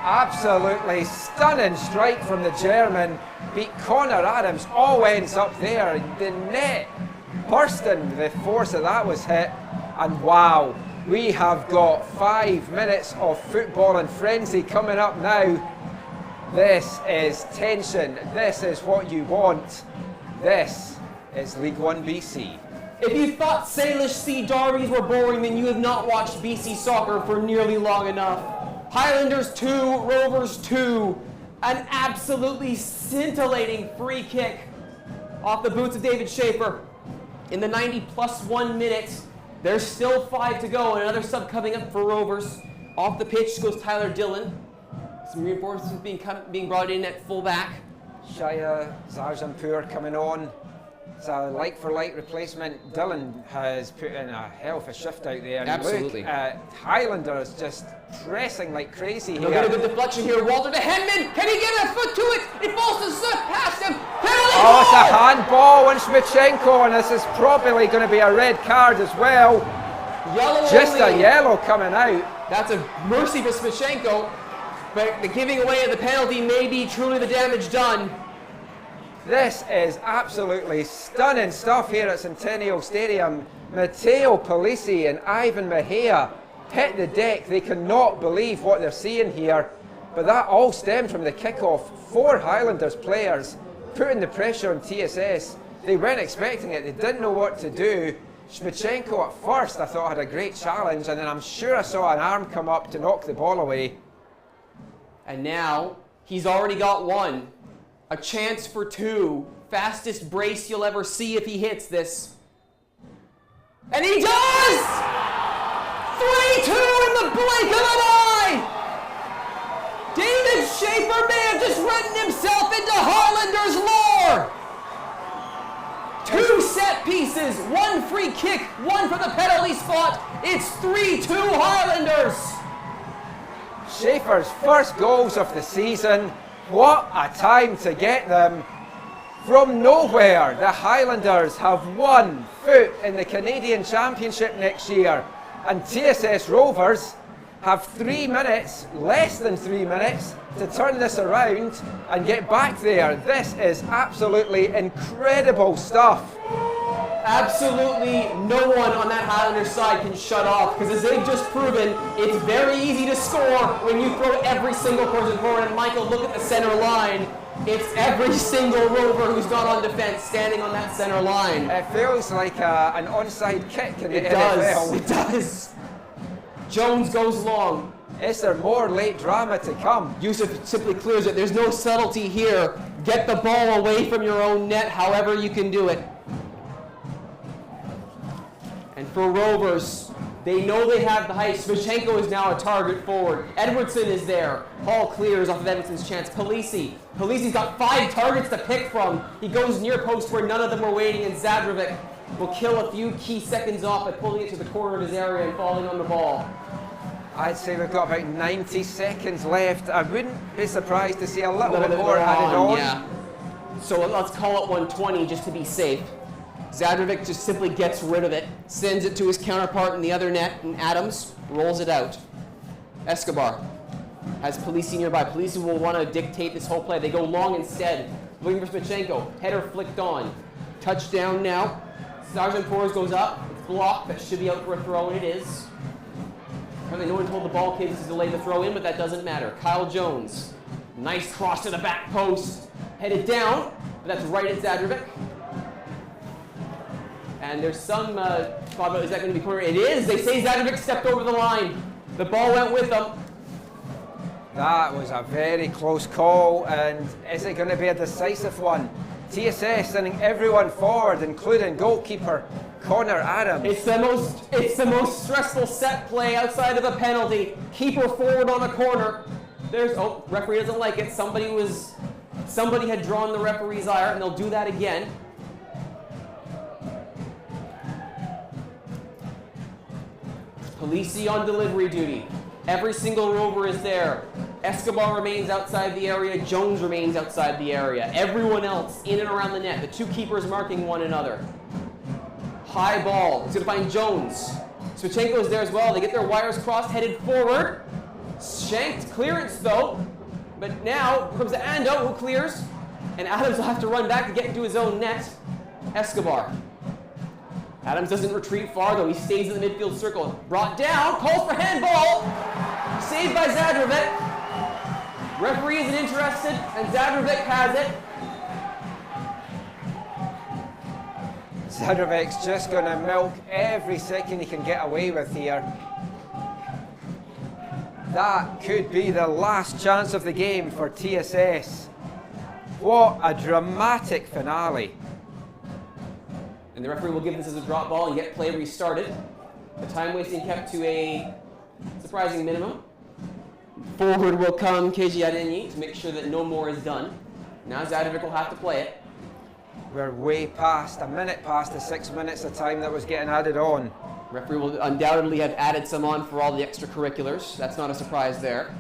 Absolutely stunning strike from the German. Beat Connor Adams, all ends up there. The net bursting, the force that was hit. And wow, We have got 5 minutes of football and frenzy coming up now. This is tension. This is what you want. This is League One BC. If you thought Salish Sea derbies were boring, then you have not watched BC soccer for nearly long enough. Highlanders 2, Rovers 2. An absolutely scintillating free kick off the boots of David Schaefer. In the 90+1 minutes, there's still 5 to go, and another sub coming up for Rovers. Off the pitch goes Tyler Dillon. Some reinforcements being brought in at fullback. Shaya Zarjanpur coming on. It's a like-for-like replacement. Dillon has put in a hell of a shift out there. Absolutely. Look at Highlanders just pressing like crazy here. They'll get a good deflection here. Walter to Henman. Can he get a foot to it? It falls to Suk past him. Penalty Oh, it's a goal! handball on Shmichenko, and this is probably going to be a red card as well. Yellow Just only. a yellow coming out. That's a mercy for Smichenko, but the giving away of the penalty may be truly the damage done. This is absolutely stunning stuff here at Centennial Stadium. Matteo Polisi and Ivan Mejia hit the deck. They cannot believe what they're seeing here. But that all stemmed from the kickoff. 4 Highlanders players putting the pressure on TSS. They weren't expecting it. They didn't know what to do. Shmichenko at first I thought had a great challenge, and then I'm sure I saw an arm come up to knock the ball away. And now he's already got 1. A chance for 2. Fastest brace you'll ever see if he hits this. And he does! 3-2 in the blink of an eye! David Schaefer may have just written himself into Highlanders lore! 2 set pieces, 1 free kick, 1 for the penalty spot. It's 3-2 Highlanders! Schaefer's first goals of the season. What a time to get them. From nowhere, the Highlanders have 1 foot in the Canadian Championship next year, and TSS Rovers have 3 minutes, less than 3 minutes, to turn this around and get back there. This is absolutely incredible stuff. Absolutely no one on that Highlanders side can shut off, because as they've just proven, it's very easy to score when you throw every single person forward. And Michael, look at the center line. It's every single Rover who's not on defense standing on that center line. It feels like an onside kick in the It NFL. does. It does. Jones goes long. Is there more late drama to come? Yusuf simply clears it. There's no subtlety here. Get the ball away from your own net however you can do it. And for Rovers, they know they have the height. Smichenko is now a target forward. Edwardson is there. Hall clears off of Edwardson's chance. Polisi's got 5 targets to pick from. He goes near post where none of them were waiting, and Zadrovic will kill a few key seconds off by pulling it to the corner of his area and falling on the ball. I'd say we've got about 90 seconds left. I wouldn't be surprised to see a little bit more more added on. Yeah. So let's call it 120 just to be safe. Zadrovic just simply gets rid of it, sends it to his counterpart in the other net, and Adams rolls it out. Escobar has Polisi nearby. Polisi will want to dictate this whole play. They go long instead, looking for Smichenko. Header flicked on. Touchdown now. Sergeant Porras goes up. It's blocked. That should be out for a throw, and it is. Apparently no one told the ball kids to delay the throw in, but that doesn't matter. Kyle Jones. Nice cross to the back post. Headed down, but that's right at Zadrovic. And there's some thought about, is that going to be corner? It is. They say Zadrovic stepped over the line. The ball went with him. That was a very close call, and is it going to be a decisive one? TSS sending everyone forward, including goalkeeper Connor Adams. It's the most stressful set play outside of a penalty. Keeper forward on a corner. Referee doesn't like it. Somebody had drawn the referee's ire, and they'll do that again. Polisi on delivery duty. Every single Rover is there. Escobar remains outside the area. Jones remains outside the area. Everyone else in and around the net. The 2 keepers marking one another. High ball. He's going to find Jones. Smichenko is there as well. They get their wires crossed, headed forward. Shanked clearance though. But now comes to Ando, who clears. And Adams will have to run back to get into his own net. Escobar. Adams doesn't retreat far, though. He stays in the midfield circle. Brought down, calls for handball. Saved by Zadrovic. Referee isn't interested, and Zadrovic has it. Zadrovic's just going to milk every second he can get away with here. That could be the last chance of the game for TSS. What a dramatic finale. And the referee will give this as a drop ball and get play restarted. The time wasting kept to a surprising minimum. Forward will come KG Adenyi to make sure that no more is done. Now Zadrovic will have to play it. We're way past, a minute past the 6 minutes of time that was getting added on. Referee will undoubtedly have added some on for all the extracurriculars. That's not a surprise there.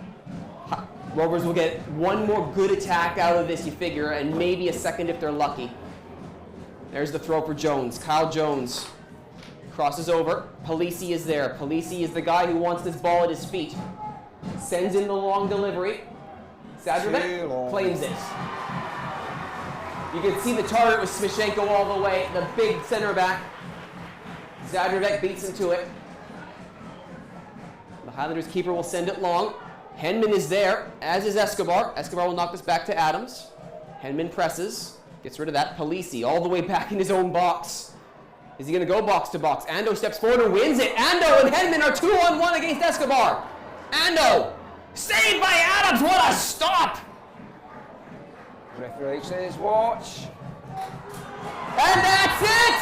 Rovers will get one more good attack out of this, you figure, and maybe a second if they're lucky. There's the throw for Jones. Kyle Jones crosses over. Palisi is there. Palisi is the guy who wants this ball at his feet. Sends in the long delivery. Zadrovic claims it. You can see the target was Smishenko all the way, the big center back. Zadrovic beats him to it. The Highlanders keeper will send it long. Henman is there, as is Escobar. Escobar will knock this back to Adams. Henman presses, gets rid of that. Palisi all the way back in his own box. Is he going to go box to box? Ando steps forward and wins it. Ando and Henman are 2-on-1 against Escobar. Ando, saved by Adams. What a stop! Referee says watch. And that's it!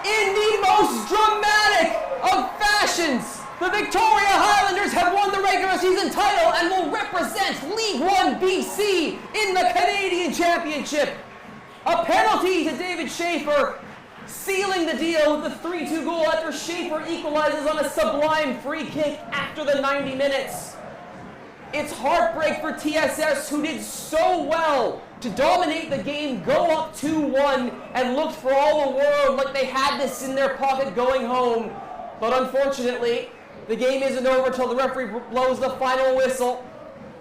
In the most dramatic of fashions, the Victoria Highlanders have won the regular season title and will represent League One BC in the Canadian Championship. A penalty to David Schaefer, sealing the deal with the 3-2 goal after Schaefer equalizes on a sublime free kick after the 90 minutes. It's heartbreak for TSS, who did so well to dominate the game, go up 2-1, and looked for all the world like they had this in their pocket going home. But unfortunately, the game isn't over till the referee blows the final whistle.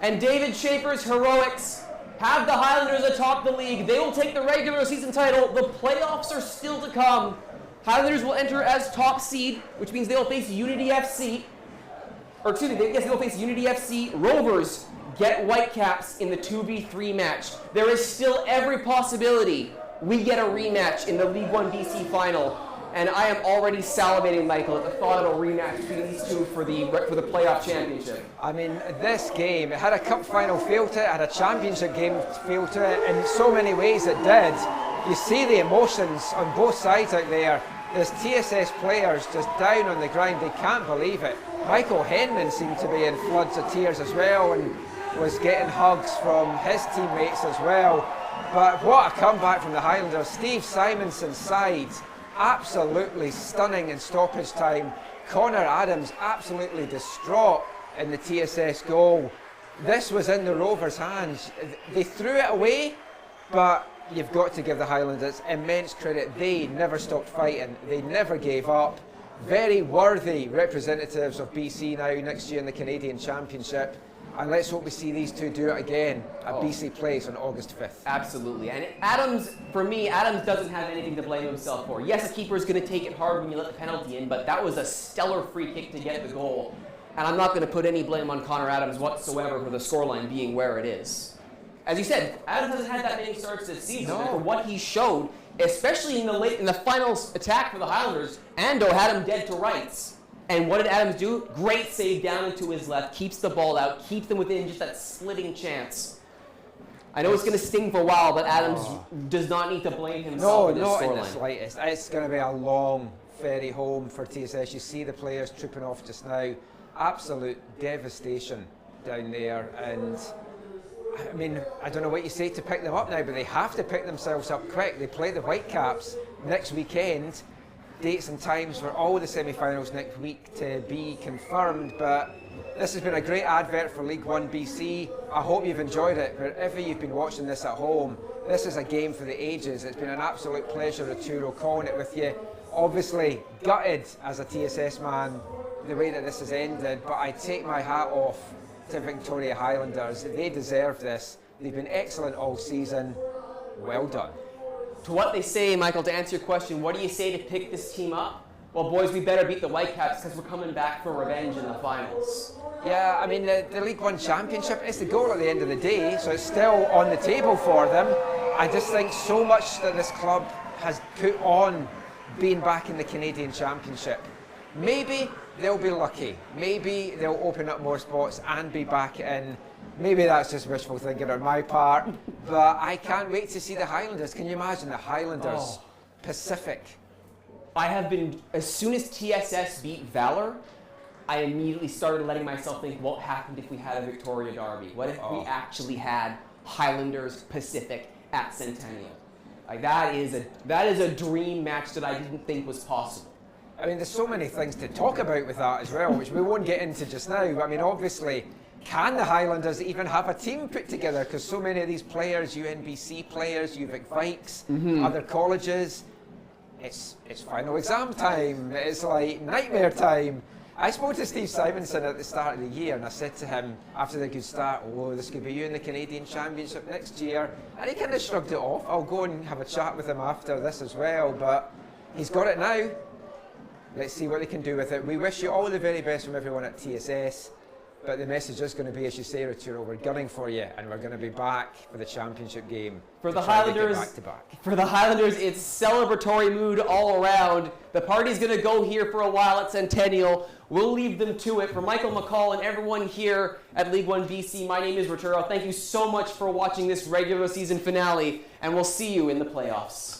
And David Schaefer's heroics have the Highlanders atop the league. They will take the regular season title. The playoffs are still to come. Highlanders will enter as top seed, which means they will face Unity FC. Or excuse me, they will face Unity FC. Rovers get Whitecaps in the 2v3 match. There is still every possibility we get a rematch in the League One BC final. And I am already salivating, Michael, at the thought of a rematch between these two for the playoff championship. I mean, this game, it had a cup final feel to it, it had a championship game feel to it. In so many ways it did. You see the emotions on both sides out there. There's TSS players just down on the ground. They can't believe it. Michael Henman seemed to be in floods of tears as well and was getting hugs from his teammates as well. But what a comeback from the Highlanders. Steve Simonson's side, absolutely stunning in stoppage time. Connor Adams absolutely distraught in the TSS goal. This was in the Rovers' hands. They threw it away, but you've got to give the Highlanders immense credit. They never stopped fighting. They never gave up. Very worthy representatives of BC now next year in the Canadian Championship. And let's hope we see these two do it again at BC Place on August 5th. Absolutely. And Adams, for me, Adams doesn't have anything to blame himself for. Yes, a keeper is going to take it hard when you let the penalty in, but that was a stellar free kick to get the goal. And I'm not going to put any blame on Connor Adams whatsoever for the scoreline being where it is. As you said, Adams hasn't had that many starts this season. No. For what he showed, especially in the final attack for the Highlanders, Ando had him dead to rights. And what did Adams do? Great save down into his left, keeps the ball out, keeps them within just that slitting chance. I know it's going to sting for a while, but Adams does not need to blame himself for this scoreline. No, not in the slightest. It's going to be a long ferry home for TSS. You see the players trooping off just now. Absolute devastation down there. And I mean, I don't know what you say to pick them up now, but they have to pick themselves up quick. They play the Whitecaps next weekend. Dates and times for all the semi-finals next week to be confirmed, but this has been a great advert for League One BC. I hope you've enjoyed it. Wherever you've been watching this at home, this is a game for the ages. It's been an absolute pleasure, Arturo, calling it with you. Obviously gutted as a TSS man the way that this has ended, but I take my hat off to Victoria Highlanders. They deserve this. They've been excellent all season. Well done. to what they say, Michael, to answer your question, what do you say to pick this team up? Well, boys, we better beat the Whitecaps because we're coming back for revenge in the finals. Yeah, I mean, the League One Championship is the goal at the end of the day, so it's still on the table for them. I just think so much that this club has put on being back in the Canadian Championship. Maybe they'll be lucky. Maybe they'll open up more spots and be back in. Maybe that's just wishful thinking on my part, but I can't wait to see the Highlanders. Can you imagine the Highlanders, Pacific? I have been, as soon as TSS beat Valor, I immediately started letting myself think, what happened if we had a Victoria Derby? What if we actually had Highlanders Pacific at Centennial? Like that is a dream match that I didn't think was possible. I mean, there's so many things to talk about with that as well, which we won't get into just now. I mean, obviously, can the Highlanders even have a team put together? Because so many of these players, UNBC players, UVic Vikes, other colleges, it's final exam time. It's like nightmare time. I spoke to Steve Simonson at the start of the year, and I said to him after the good start, oh, this could be you in the Canadian Championship next year. And he kind of shrugged it off. I'll go and have a chat with him after this as well, but he's got it now. Let's see what they can do with it. We wish you all the very best from everyone at TSS. But the message is going to be, as you say, Arturo, we're gunning for you, and we're going to be back for the championship game. For the Highlanders, it's celebratory mood all around. The party's going to go here for a while at Centennial. We'll leave them to it. For Michael McCall and everyone here at League One BC, my name is Arturo. Thank you so much for watching this regular season finale, and we'll see you in the playoffs.